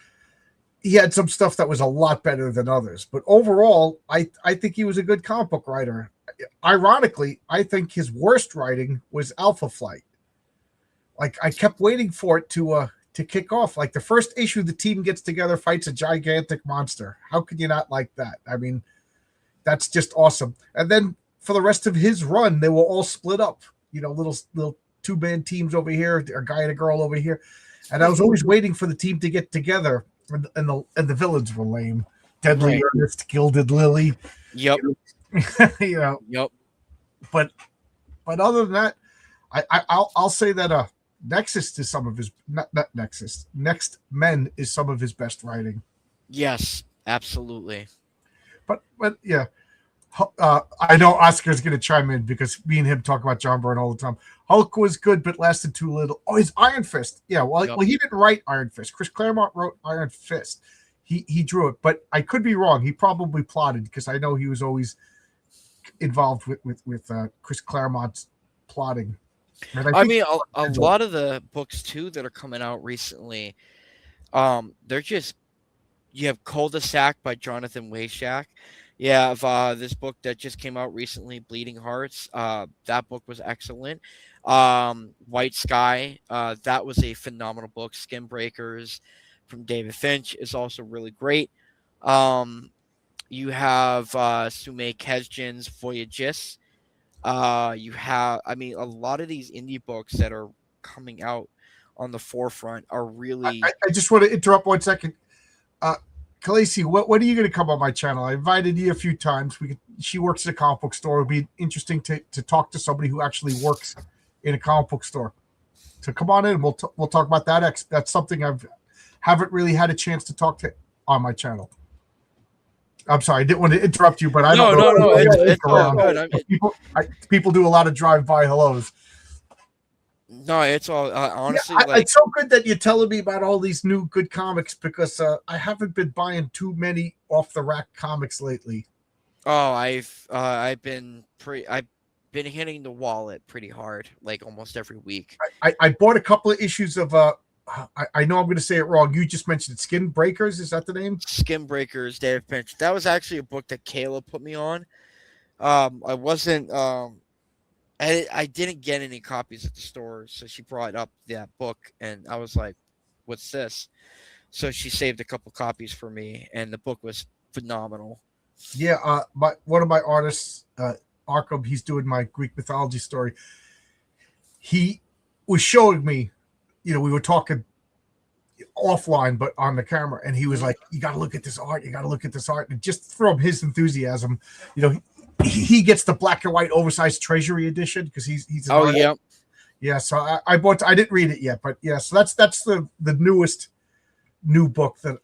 he had some stuff that was a lot better than others. But overall, I think he was a good comic book writer. Ironically, I think his worst writing was Alpha Flight. Like I kept waiting for it to kick off. Like the first issue, the team gets together, fights a gigantic monster. How could you not like that? I mean, that's just awesome. And then for the rest of his run, they were all split up. Little two-man teams over here, a guy and a girl over here. And I was always waiting for the team to get together, and the villains were lame. Deadly Right. Ernest, Gilded Lily. Yep. you know, Yep. but other than that, I'll say that Nexus is some of his not Nexus. Next Men is some of his best writing. Yes. Absolutely. But yeah, I know Oscar's going to chime in because me and him talk about John Byrne all the time. Hulk was good, but lasted too little. Oh, his Iron Fist. Yeah, well, Yep. well, he didn't write Iron Fist. Chris Claremont wrote Iron Fist. He drew it, but I could be wrong. He probably plotted because I know he was always involved with Chris Claremont's plotting. And I mean, a lot of the books too that are coming out recently, they're just you have Cul-de-sac by Jonathan Weishak. You have this book that just came out recently, Bleeding Hearts. That book was excellent. White Sky, that was a phenomenal book. Skin Breakers from David Finch is also really great. Um, you have Sume Kesjin's Voyages. I mean, a lot of these indie books that are coming out on the forefront are really. I just want to interrupt 1 second. Khaleesi, when are you going to come on my channel? I invited you a few times. She works at a comic book store. It'd be interesting to talk to somebody who actually works in a comic book store. So come on in. We'll talk about that. That's something haven't really had a chance to talk to on my channel. I'm sorry, I didn't want to interrupt you, but I don't know. No, it's all good. I mean, People do a lot of drive-by hellos. no, it's all honestly Yeah, like. it's so good that you're telling me about all these new good comics because I haven't been buying too many off-the-rack comics lately. Oh, I've been hitting the wallet pretty hard, like almost every week. I bought a couple of issues of I know I'm going to say it wrong. You just mentioned Skin Breakers. Is that the name? Skin Breakers, David Finch. That was actually a book that Kayla put me on. I wasn't. I didn't get any copies at the store, so she brought up that book, and I was like, "What's this?" So she saved a couple copies for me, and the book was phenomenal. Yeah, one of my artists, Arkham, he's doing my Greek mythology story. He was showing me, we were talking offline, but on the camera, and he was like, "You got to look at this art. You got to look at this art." And just from his enthusiasm, he gets the black and white oversized Treasury edition because he's an artist. Yeah. Yeah, so I bought. I didn't read it yet, but yeah, so that's the newest new book that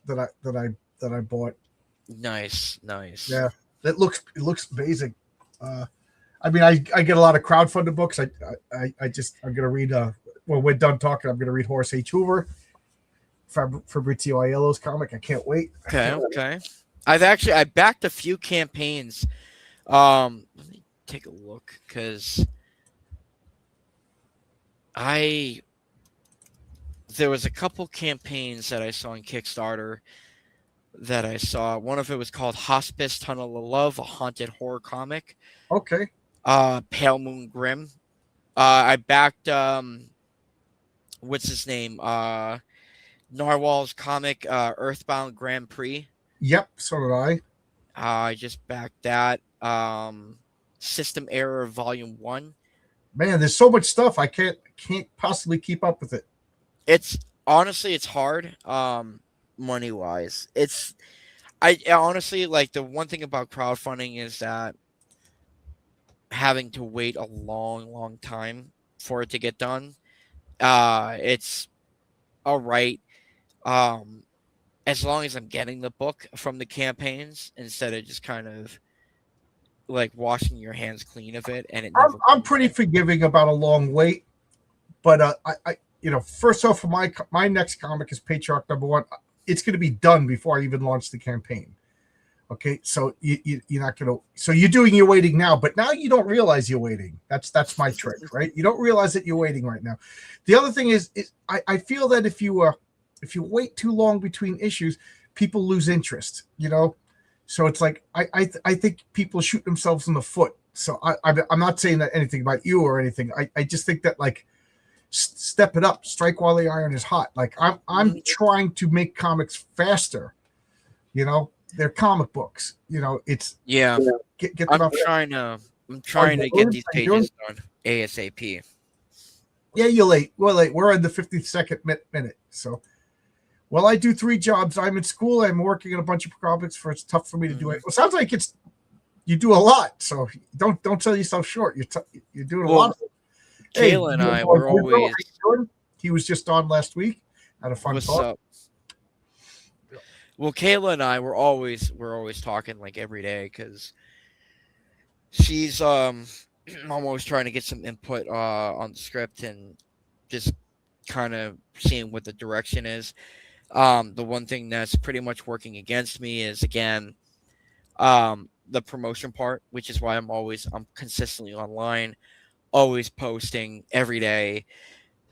I bought. Nice. Yeah, it looks amazing. I mean, I get a lot of crowdfunded books. I'm gonna read. When we're done talking, I'm gonna read Horace H. Hoover, Fabrizio Aiello's comic. I can't wait. Okay. I backed a few campaigns. Let me take a look because there was a couple campaigns that I saw on Kickstarter that I saw. One of it was called Hospice Tunnel of Love, a haunted horror comic. Okay. Pale Moon Grim. I backed what's his name? Narwhal's comic, Earthbound Grand Prix. Yep. So did I. I just backed that. System Error Volume 1. Man, there's so much stuff. I can't possibly keep up with it. It's honestly it's hard money wise. I honestly like the one thing about crowdfunding is that having to wait a long time for it to get done. It's all right. Um as long as I'm getting the book from the campaigns instead of just kind of like washing your hands clean of it and it I'm never I'm comes pretty in. forgiving about a long wait, but I first off, my next comic is Patriarch #1. It's going to be done before I even launch the campaign. Okay, so you're not gonna. So you're doing your waiting now, but now you don't realize you're waiting. That's my trick, right? You don't realize that you're waiting right now. The other thing is I feel that if you wait too long between issues, people lose interest. So it's like I think people shoot themselves in the foot. So I'm not saying that anything about you or anything. I just think that like step it up, strike while the iron is hot. Like I'm Mhm. trying to make comics faster. You know, they're comic books. It's Yeah, get them I'm out. trying to I'm Are you trying to get doing? these Are you doing? pages done ASAP. Yeah, you're late. We're late. We're in the 52nd minute. So, well, I do three jobs. I'm in school. I'm working on a bunch of comics. It's tough for me to do it. Hmm. Well, it sounds like you do a lot. So don't sell yourself short. You're doing a lot Well, of it. Hey, Kayla and your I boy were Woodrow, how always you doing? He was just on last week. Had a fun what's talk. up. Well, Kayla and I we're always talking like every day because she's I'm always trying to get some input on the script and just kind of seeing what the direction is. The one thing that's pretty much working against me is again the promotion part, which is why I'm consistently online, always posting every day.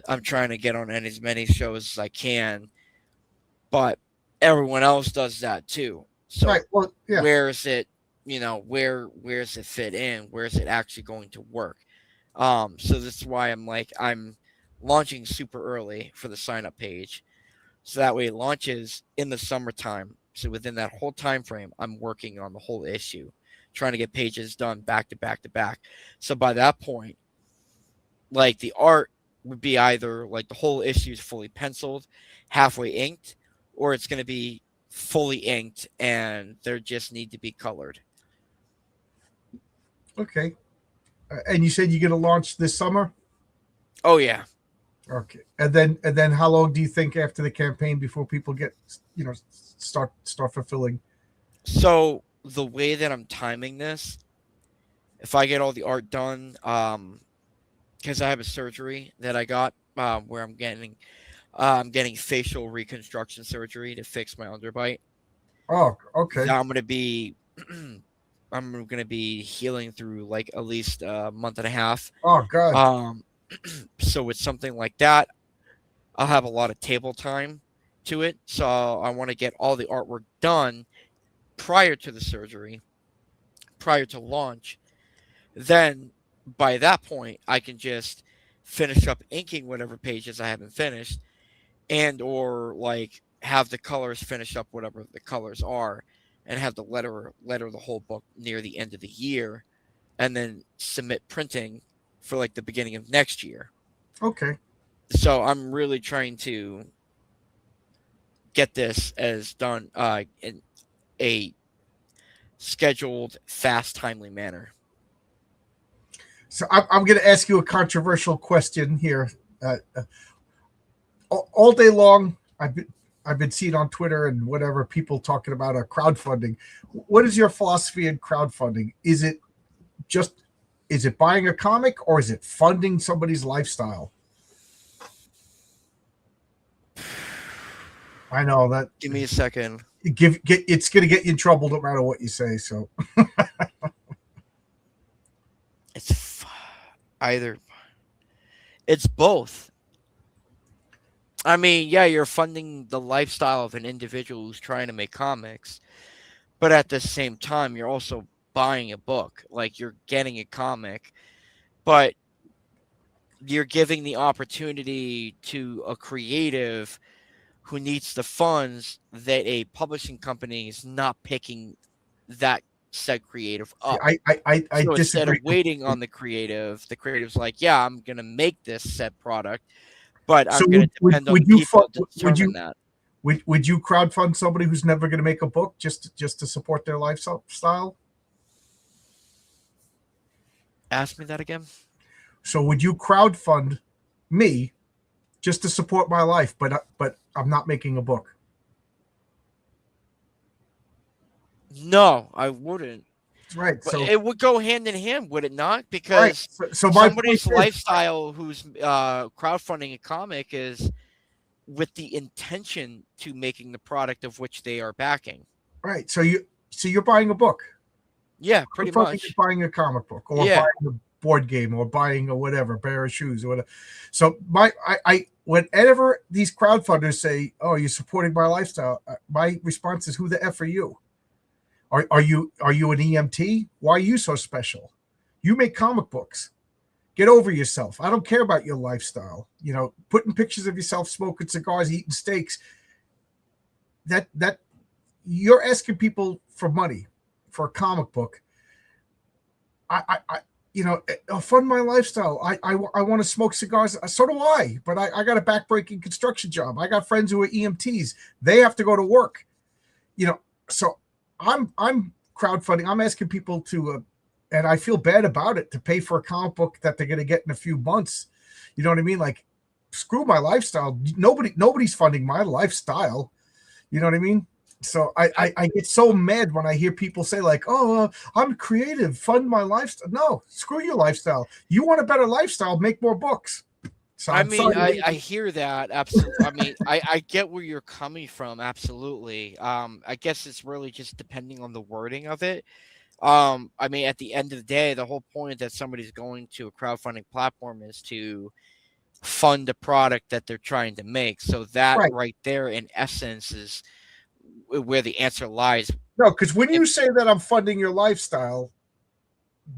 I'm trying to get on as many shows as I can, but everyone else does that too. Right. So Well, yeah. where is it? Where's it fit in? Where's it actually going to work? So this is why I'm launching super early for the sign up page, so that way it launches in the summertime. So within that whole time frame, I'm working on the whole issue, trying to get pages done back to back to back. So by that point, like the art would be either like the whole issue is fully penciled, halfway inked, or it's going to be fully inked and there just need to be colored. Okay. And you said you're going to launch this summer. Oh yeah. Okay. And then how long do you think after the campaign before people get start fulfilling? So the way that I'm timing this, if I get all the art done, because I have a surgery that I got where I'm getting facial reconstruction surgery to fix my underbite. Oh, okay. That I'm gonna be I'm gonna be healing through like at least a month and a half. Oh God. Um, so with something like that, I'll have a lot of table time to it. So I want to get all the artwork done prior to the surgery, prior to launch. Then by that point, I can just finish up inking whatever pages I haven't finished, and or like have the colors finish up whatever the colors are, and have the letter the whole book near the end of the year, and then submit printing for like the beginning of next year. Okay. So I'm really trying to get this as done in a scheduled, fast, timely manner. So I'm going to ask you a controversial question here. All day long, I've been seeing on Twitter and whatever people talking about crowdfunding. What is your philosophy in crowdfunding? Just is it buying a comic or is it funding somebody's lifestyle? I know that Give me a second. it's going to get you in trouble no matter what you say. So It's either it's both. I mean, yeah, you're funding the lifestyle of an individual who's trying to make comics, but at the same time, you're also buying a book. Like you're getting a comic, but you're giving the opportunity to a creative who needs the funds that a publishing company is not picking that said creative See, up. I So instead disagree of waiting completely. on the creative's like, yeah, I'm gonna make this said product, but So I'm gonna depend on the would you people to would determine you that. would you crowdfund somebody who's never going to make a book just to support their lifestyle? Ask me that again. So would you crowdfund me just to support my life, but I'm not making a book? No, I wouldn't. Right. But So it would go hand in hand, would it not? right. Because So my point somebody's is, lifestyle who's crowdfunding a comic is with the intention to making the product of which they are backing. right. So you're buying a book. Yeah, pretty Crowdfunding is much. buying a comic book or Yeah. buying a board game or buying a whatever, a pair of shoes or whatever. So I whenever these crowdfunders say, "Oh, you're supporting my lifestyle," my response is, "Who the f are you? Are you an EMT? Why are you so special? You make comic books. Get over yourself. I don't care about your lifestyle. You know, putting pictures of yourself smoking cigars, eating steaks. That you're asking people for money for a comic book. I you know, fund my lifestyle. I want to smoke cigars. So do I. But I got a backbreaking construction job. I got friends who are EMTs. They have to go to work. You know, so I'm crowdfunding. I'm asking people to, and I feel bad about it, to pay for a comic book that they're going to get in a few months. You know what I mean? Like, screw my lifestyle. Nobody's funding my lifestyle. You know what I mean? So I get so mad when I hear people say like, "Oh, I'm creative, fund my lifestyle." No, screw your lifestyle. You want a better lifestyle, make more books. So I I'm mean, sorry. I hear that absolutely. I mean, I get where you're coming from. Absolutely. I guess it's really just depending on the wording of it. I mean, at the end of the day, the whole point that somebody's going to a crowdfunding platform is to fund a product that they're trying to make. So that Right. right there, in essence, is where the answer lies. No, because when And you say that I'm funding your lifestyle,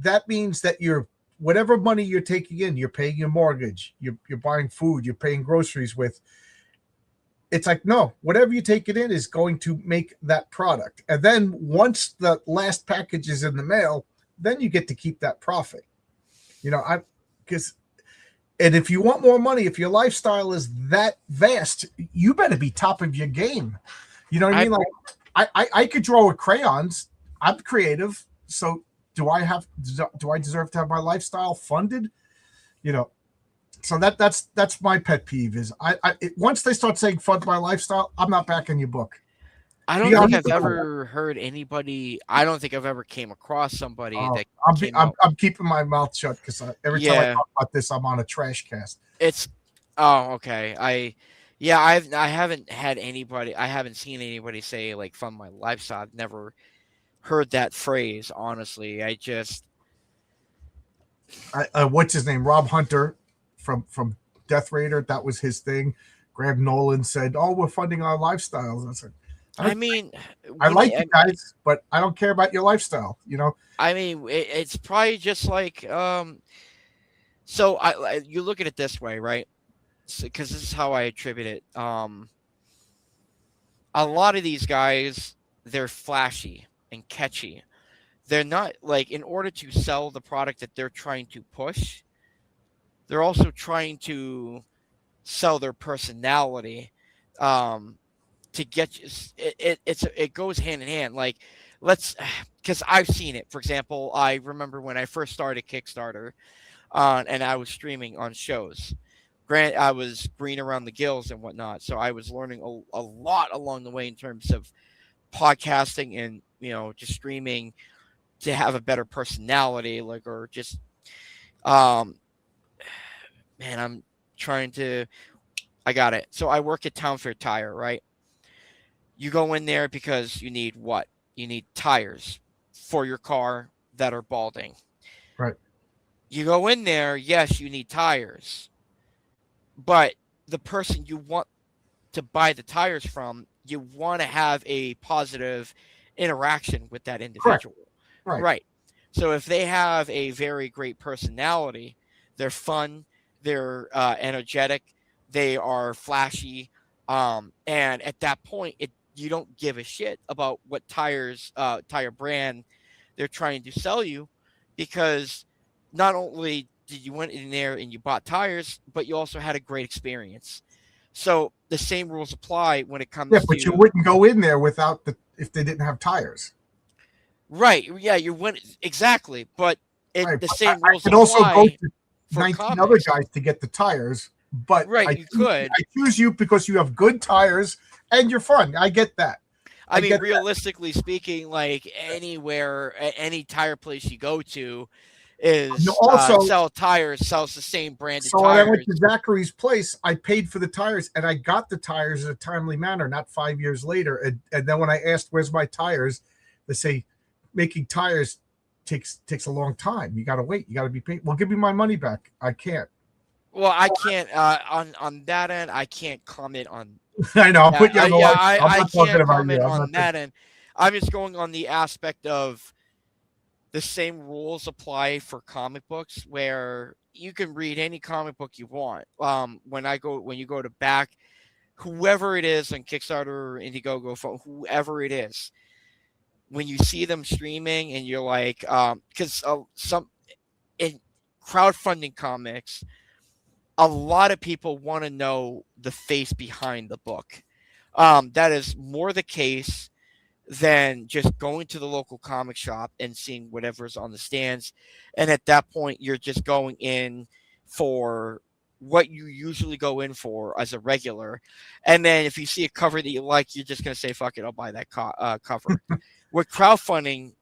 that means that you're whatever money you're taking in, you're paying your mortgage, you're buying food, you're paying groceries with. It's like, no, whatever you take it in is going to make that product. And then once the last package is in the mail, then you get to keep that profit. You know, I because and if you want more money, if your lifestyle is that vast, you better be top of your game. You know what I I mean? Like I could draw with crayons. I'm creative. So do I deserve to have my lifestyle funded? You know, so that's my pet peeve is once they start saying fund my lifestyle, I'm not backing your book. I Be don't think I've honest. ever heard anybody. I don't think I've ever came across somebody that came out. I'm keeping my mouth shut because every time I Yeah, talk about this, I'm on a trash cast. it's. Oh, okay. Yeah, I haven't had anybody. I haven't seen anybody say like fund my lifestyle. I've never heard that phrase. Honestly, I just. What's his name? Rob Hunter from Death Raider. That was his thing. Graham Nolan said, "Oh, we're funding our lifestyles." I said, I mean, I when like you, you guys, but I don't care about your lifestyle. You know, I mean, it's probably just like So you look at it this way, right? Because this is how I attribute it. A lot of these guys, they're flashy and catchy. They're not like, in order to sell the product that they're trying to push, they're also trying to sell their personality. Um, to get you, it goes hand in hand. Like, let's, because I've seen it. For example, I remember when I first started Kickstarter, and I was streaming on shows. Grant, I was green around the gills and whatnot, so I was learning a lot along the way in terms of podcasting and just streaming to have a better personality, like, or just um man, I'm trying to. I got it. So I work at Town Fair Tire, right? You go in there because you need what? You need tires for your car that are balding. right? You go in there, yes, you need tires, but the person you want to buy the tires from, you want to have a positive interaction with that Correct. individual. Right. Right. So if they have a very great personality, they're fun, they're energetic, they are flashy, and at that point, you don't give a shit about what tire brand they're trying to sell you, because not only did you went in there and you bought tires, but you also had a great experience. So the same rules apply when it Yeah, comes but you to wouldn't go in there without if they didn't have tires. right. Yeah, you went exactly, but Right. the But same I rules can also go apply to for 19 other comics. guys to get the tires, but Right, you could. I choose you because you have good tires and you're fun. I get that. I I mean, get that. realistically speaking, like anywhere, any tire place you go to And is also, sell tires, sells the same branded so when I went tires. to Zachary's place, I paid for the tires and I got the tires in a timely manner, not 5 years later. And then when I asked, where's my tires? They say, making tires takes a long time. You got to wait. You got to be paid. Well, give me my money back. I can't. Well, I can't on that end. I can't comment on I know. I'll put that. you on the Yeah, line. I'm I not talking can't about you. comment I'm on not. The, that end. I'm just going on the aspect of the same rules apply for comic books, where you can read any comic book you want. When you go to back whoever it is on Kickstarter or Indiegogo, for whoever it is, when you see them streaming and you're like, because some in crowdfunding comics, a lot of people want to know the face behind the book. That is more the case than just going to the local comic shop and seeing whatever's on the stands. And at that point, you're just going in for what you usually go in for as a regular. And then if you see a cover that you like, you're just going to say, fuck it, I'll buy that cover. With crowdfunding,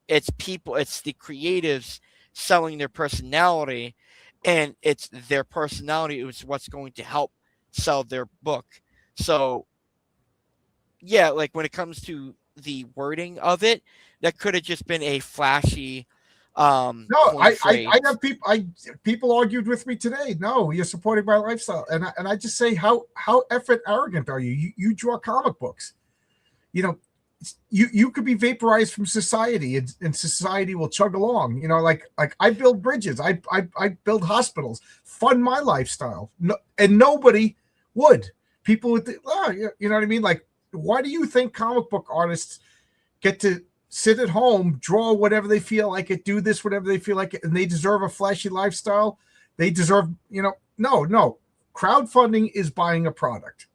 it's people, it's the creatives selling their personality, and it's their personality is what's going to help sell their book. So yeah, like when it comes to the wording of it, that could have just been a flashy no, coin I phrase. have people. People argued with me today. No, you're supporting my lifestyle, and I just say, how effing arrogant are you? You draw comic books. You know, you could be vaporized from society, and society will chug along. You know, like I build bridges, I build hospitals, fund my lifestyle. No, and nobody would. People would think, oh, you know what I mean? Like, why do you think comic book artists get to sit at home, draw whatever they feel like it, do this whatever they feel like it, and they deserve a flashy lifestyle? They deserve, no. Crowdfunding is buying a product.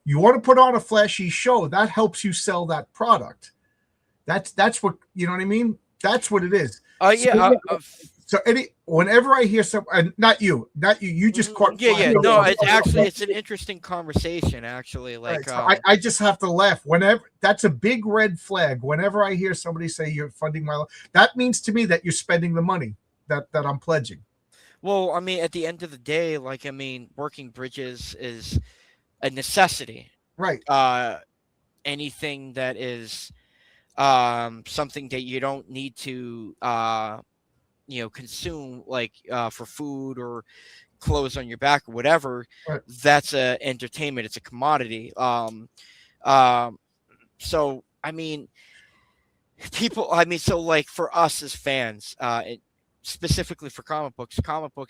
You want to put on a flashy show that helps you sell that product. That's what, you know what I mean. That's what it is. Yeah. So whenever I hear some, and not you, you just caught. Yeah. No, it's an interesting conversation actually. Like, right, so I just have to laugh whenever. That's a big red flag. Whenever I hear somebody say you're funding my life, that means to me that you're spending the money that I'm pledging. well, I mean, at the end of the day, like, I mean, working bridges is a necessity. Right. Anything that is something that you don't need to consume, like for food or clothes on your back or whatever, Right. that's a entertainment, it's a commodity. Um so I mean, so like for us as fans, specifically for comic books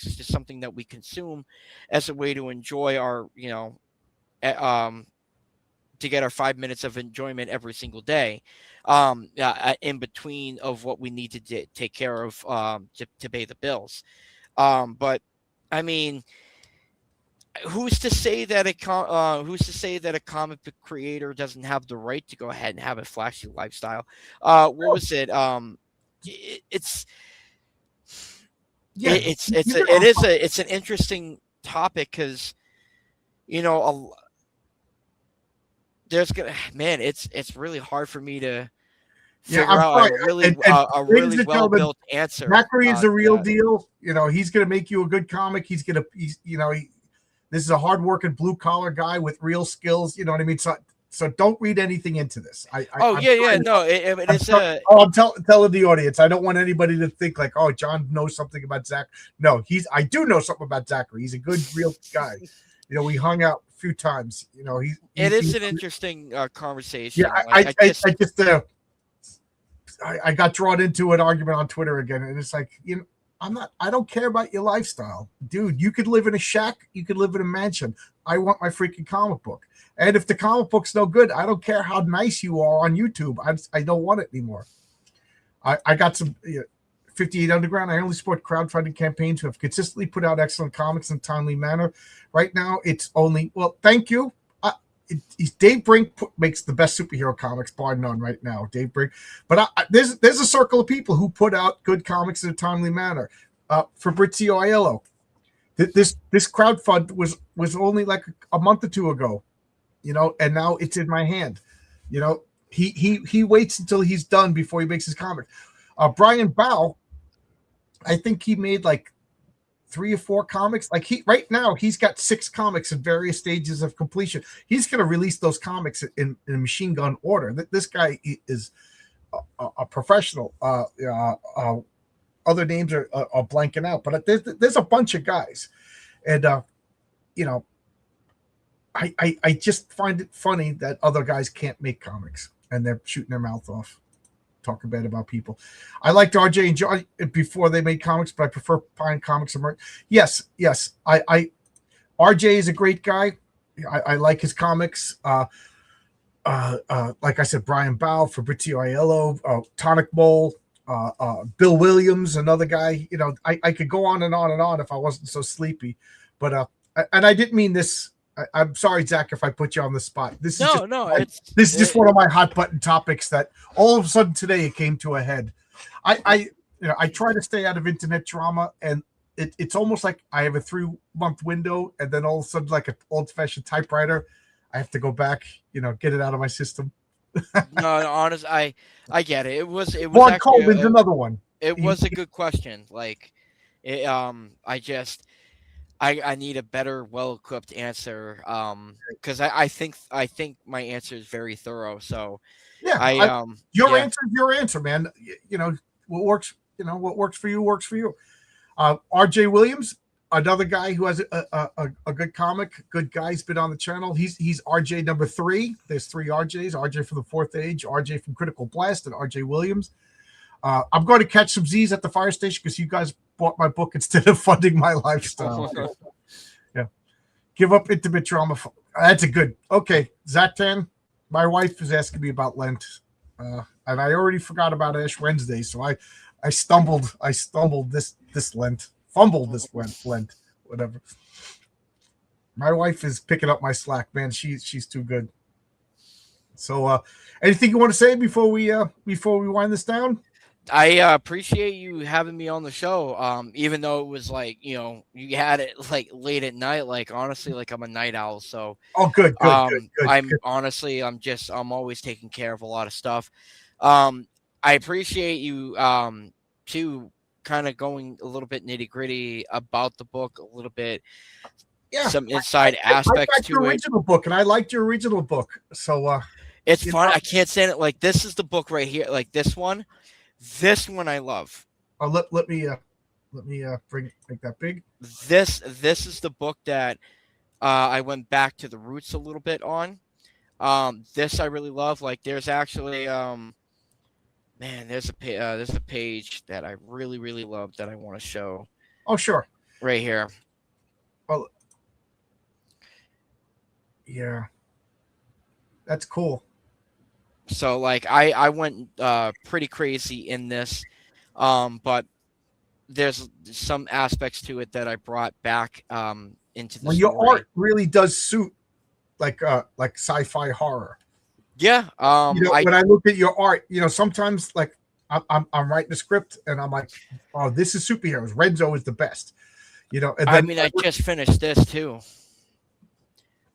is just something that we consume as a way to enjoy our to get our 5 minutes of enjoyment every single day, in between of what we need to take care of, to pay the bills. But I mean, who's to say that a comic book creator doesn't have the right to go ahead and have a flashy lifestyle? What was it? It's Yeah. it's an interesting topic because it's really hard for me to figure out a really well built answer. Zachary is the real deal. He's going to make you a good comic. This is a hardworking blue collar guy with real skills. You know what I mean? So don't read anything into this. No, it's I'm telling the audience. I don't want anybody to think like, oh, John knows something about Zach. No, I do know something about Zachary. He's a good, real guy. We hung out a few times. It is an interesting conversation. Yeah, I got drawn into an argument on Twitter again, and it's like, I don't care about your lifestyle, dude. You could live in a shack, you could live in a mansion. I want my freaking comic book. And if the comic book's no good, I don't care how nice you are on YouTube. I don't want it anymore. I got some 58 Underground. I only support crowdfunding campaigns who have consistently put out excellent comics in a timely manner. Right now, it's only, well, thank you. Dave Brink makes the best superhero comics, bar none, right now. Dave Brink, but there's a circle of people who put out good comics in a timely manner. Fabrizio Aiello, this crowdfund was only like a month or two ago, and now it's in my hand. He waits until he's done before he makes his comic. Brian Bow, I think he made like 3 or 4 comics. Like right now he's got 6 comics in various stages of completion. He's going to release those comics in a machine gun order. This guy is a professional. Other names are blanking out, but there's a bunch of guys, and I just find it funny that other guys can't make comics and they're shooting their mouth off, talking bad about people. I liked RJ and John before they made comics, but I prefer buying comics and merch. Yes. RJ is a great guy. I like his comics. Like I said, Brian Bow, Fabrizio Aiello, Tonic Bowl, Bill Williams, another guy. I could go on and on and on if I wasn't so sleepy. But and I didn't mean this. I'm sorry, Zach, if I put you on the spot. This is just one of my hot button topics that all of a sudden today it came to a head. I try to stay out of internet drama, and it's almost like I have a 3-month window, and then all of a sudden, like an old-fashioned typewriter, I have to go back, get it out of my system. No, honest, I get it. It was Vaughn Coleman's another one. It was a good question. Like, I need a better, well-equipped answer. Because I think my answer is very thorough. So yeah, your answer is your answer, man. What works. What works for you works for you. R.J. Williams, another guy who has a good comic, good guy. He's been on the channel. He's RJ number 3. There's 3 RJs. RJ from the Fourth Age, RJ from Critical Blast, and RJ Williams. I'm going to catch some Z's at the fire station because you guys bought my book instead of funding my lifestyle. Yeah. Give up intimate drama. That's a good. Okay. Zatan, my wife is asking me about Lent. And I already forgot about Ash Wednesday. So I stumbled this Lent. Fumbled this Lent. Whatever. My wife is picking up my slack, man. She's too good. So anything you want to say before we wind this down? I appreciate you having me on the show. Even though it was like, you had it like late at night, like honestly, like I'm a night owl. So good. I'm always taking care of a lot of stuff. I appreciate you too, kind of going a little bit nitty gritty about the book, a little bit, some inside aspects to your original book, and I liked your original book. So it's fun. I can't stand it. Like this is the book right here, like this one. This one I love. Oh, let me make that big. This is the book that I went back to the roots a little bit on. This I really love. Like there's actually there's a page that I really, really love that I want to show. Oh, sure. Right here. Oh, yeah. That's cool. So like I went pretty crazy in this, but there's some aspects to it that I brought back into the story. Your art really does suit like sci-fi horror. Yeah. When I look at your art, sometimes like I'm writing a script and I'm like, oh, this is superheroes. Renzo is the best. And then, I just finished this too.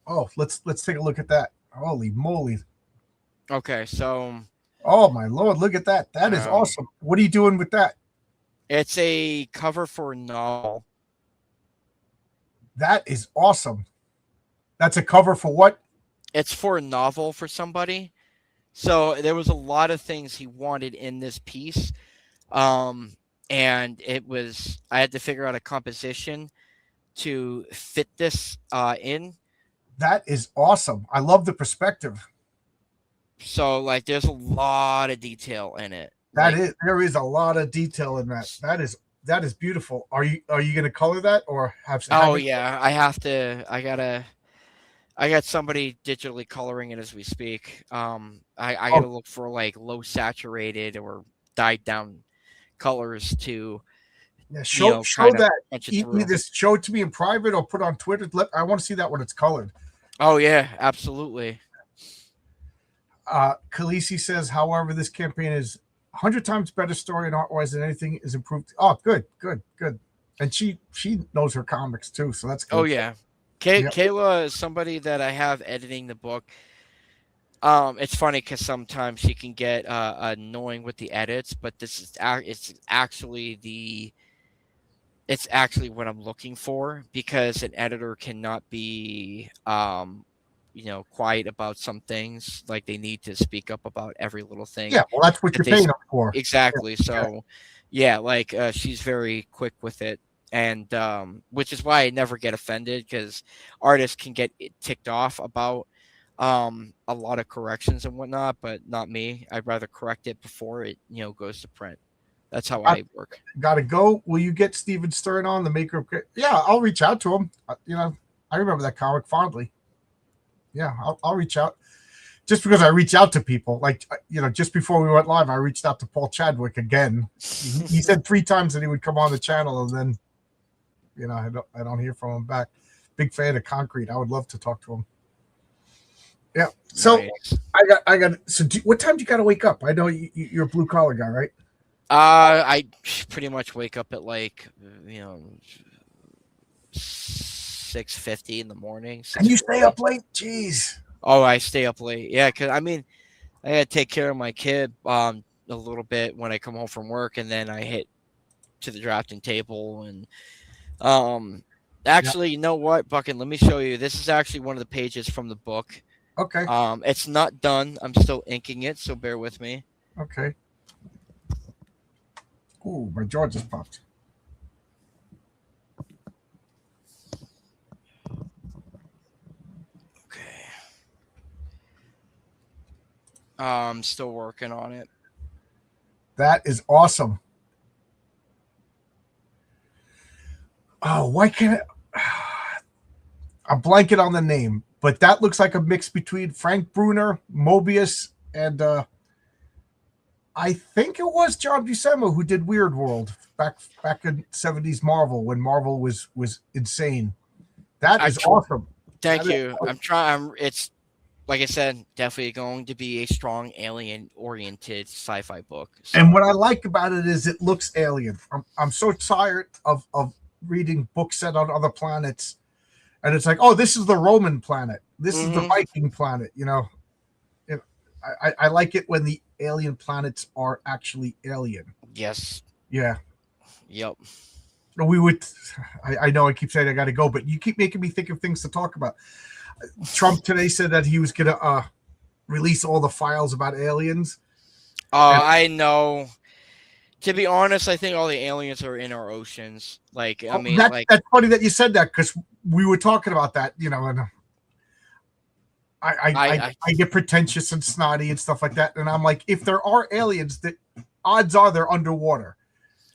Oh, let's take a look at that. Holy moly. Okay, so. Oh my Lord, look at that. That is awesome. What are you doing with that? It's a cover for a novel. That is awesome. That's a cover for what? It's for a novel for somebody. So there was a lot of things he wanted in this piece. And I had to figure out a composition to fit this in. That is awesome. I love the perspective. So like there's a lot of detail in it. There is a lot of detail in that. That is beautiful. Are you going to color that or have some? Yeah, I gotta I got somebody digitally coloring it as we speak. I got to look for like low saturated or dyed down colors to Yeah, show kind of that. punch it through. Either show it to me in private or put on Twitter. I want to see that when it's colored. Oh yeah, absolutely. Khaleesi says, however, this campaign is 100 times better story and art wise than anything is improved. Oh, good. And she knows her comics too, so that's good. Oh yeah. Kayla is somebody that I have editing the book. It's funny because sometimes she can get annoying with the edits, but it's actually what I'm looking for, because an editor cannot be quiet about some things. Like, they need to speak up about every little thing. Yeah, well, that's what that you're they paying them for. Exactly. So yeah, like she's very quick with it, and which is why I never get offended, because artists can get ticked off about a lot of corrections and whatnot, but not me. I'd rather correct it before it goes to print. That's how I work. Gotta go. Will you get Steven Stern on, the maker of? Yeah, I'll reach out to him. I remember that comic fondly. Yeah, I'll reach out. Just because I reach out to people, like just before we went live, I reached out to Paul Chadwick again. He said 3 times that he would come on the channel, and then I don't hear from him back. Big fan of Concrete. I would love to talk to him. Yeah. So nice. I got. So what time do you got to wake up? I know you're a blue collar guy, right? I pretty much wake up at 6:50 in the morning. And you stay up late? Jeez. Oh, I stay up late. Yeah, because I gotta take care of my kid a little bit when I come home from work, and then I hit to the drafting table. And actually, You know what, Bucket? Let me show you. This is actually one of the pages from the book. Okay. It's not done. I'm still inking it, so bear with me. Okay. Ooh, my jaw just popped. Okay. I'm still working on it. That is awesome. Oh, why can't I'm blanking on the name, but that looks like a mix between Frank Bruner, Mobius, and I think it was John Buscema who did Weird World back in 70s Marvel, when Marvel was insane. That is awesome. Thank you. Awesome. I'm trying. It's, like I said, definitely going to be a strong alien-oriented sci-fi book. So. And what I like about it is it looks alien. I'm so tired of reading books set on other planets, and it's like, oh, this is the Roman planet. This is the Viking planet. I like it when the alien planets are actually alien. Yes. Yeah. Yep. We would. I know I keep saying I got to go, but you keep making me think of things to talk about. Trump today said that he was going to release all the files about aliens. I know. To be honest, I think all the aliens are in our oceans. Like, that's funny that you said that, because we were talking about that, and I get pretentious and snotty and stuff like that, and I'm like, if there are aliens, that odds are they're underwater.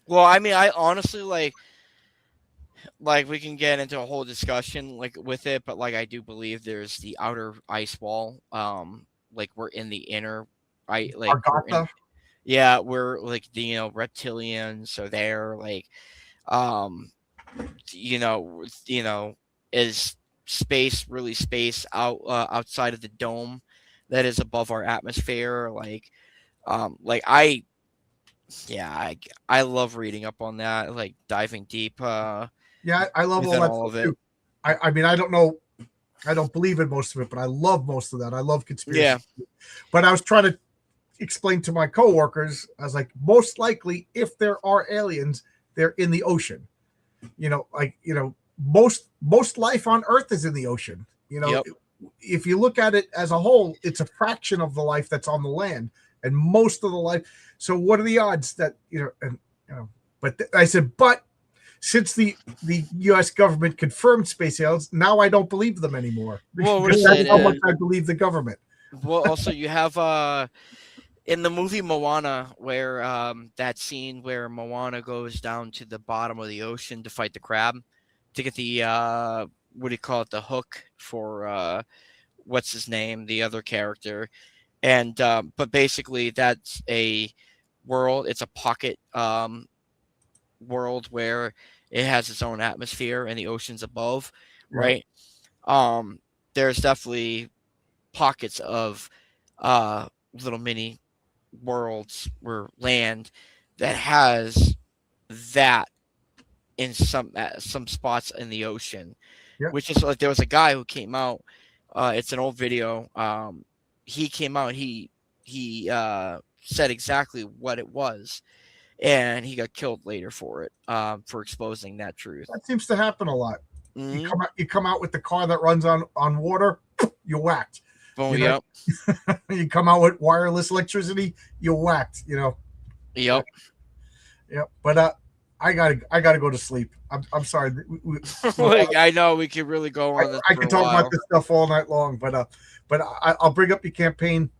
Well, I honestly like we can get into a whole discussion with it, but I do believe there's the outer ice wall. We're in the inner, Argata. We're the reptilians are there. Is space really space outside of the dome that is above our atmosphere? I love reading up on that, diving deep. I love all that too. I don't know, I don't believe in most of it, but I love most of that. I love conspiracy. Yeah. But I was trying to explain to my coworkers, I was like, most likely, if there are aliens, they're in the ocean. Most life on Earth is in the ocean. Yep. If you look at it as a whole, it's a fraction of the life that's on the land, and most of the life. So what are the odds that But I said, but since the U.S. government confirmed space aliens, now I don't believe them anymore. Well, that's how much I believe the government. Well, also you have in the movie Moana, where that scene where Moana goes down to the bottom of the ocean to fight the crab, to get the what do you call it, the hook for what's his name, the other character, and but basically that's a world. It's a pocket world where it has its own atmosphere and the oceans above, Yep. right? Um, there's definitely pockets of little mini worlds or land that has that in some spots in the ocean, Yep. which is like there was a guy who came out. It's an old video. He came out. He said exactly what it was, and he got killed later for it, for exposing that truth. That seems to happen a lot. Mm-hmm. You come out with the car that runs on water, you're whacked. Oh, You know, yep, you come out with wireless electricity, you're whacked. yep. Yeah. But I gotta go to sleep. I'm sorry. Like, I know we could really go I, on this I for a could talk about while. this stuff all night long, but I'll bring up your campaign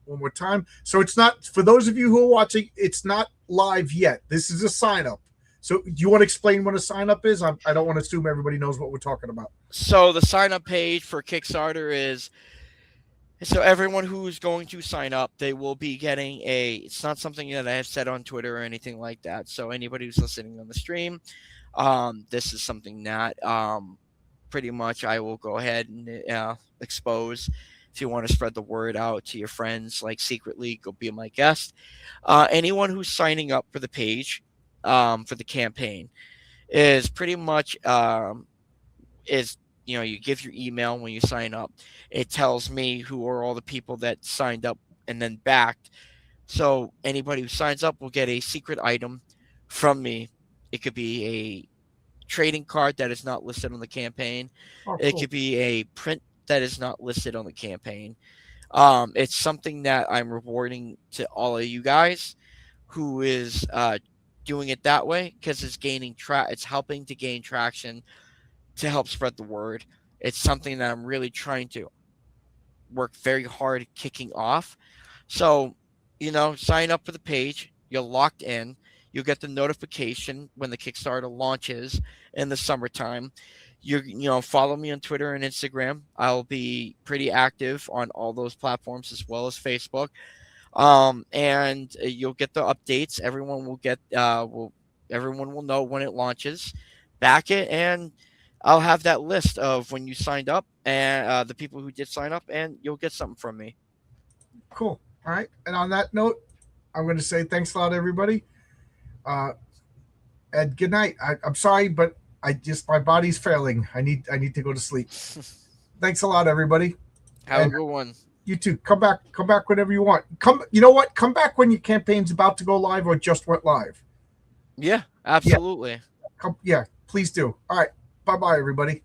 one more time. So it's not, for those of you who are watching, it's not live yet. This is a sign up. So do you want to explain what a sign up is? I don't want to assume everybody knows what we're talking about. So the sign up page for Kickstarter is so everyone who's going to sign up, they will be getting a. It's not something that I have said on Twitter or anything like that. So anybody who's listening on the stream, this is something that pretty much I will go ahead and expose. If you want to spread the word out to your friends, like secretly, go be my guest. Anyone who's signing up for the page, for the campaign, is pretty much is you give your email when you sign up. It tells me who are all the people that signed up and then backed. So anybody who signs up will get a secret item from me. It could be a trading card that is not listed on the campaign. Oh, It cool. could be a print that is not listed on the campaign. It's something that I'm rewarding to all of you guys who is doing it that way, because it's gaining it's helping to gain traction to help spread the word. It's something that I'm really trying to work very hard at kicking off. So, sign up for the page. You're locked in. You'll get the notification when the Kickstarter launches in the summertime. Follow me on Twitter and Instagram. I'll be pretty active on all those platforms as well as Facebook. And you'll get the updates. Everyone will know when it launches. Back it, and I'll have that list of when you signed up and the people who did sign up, and you'll get something from me. Cool. All right. And on that note, I'm going to say thanks a lot, everybody. And good night. I'm sorry, but my body's failing. I need to go to sleep. Thanks a lot, everybody. Have And a good one. you too. Come back whenever you want. You know what? Come back when your campaign's about to go live or just went live. Yeah, absolutely. Yeah, please do. All right. Bye-bye, everybody.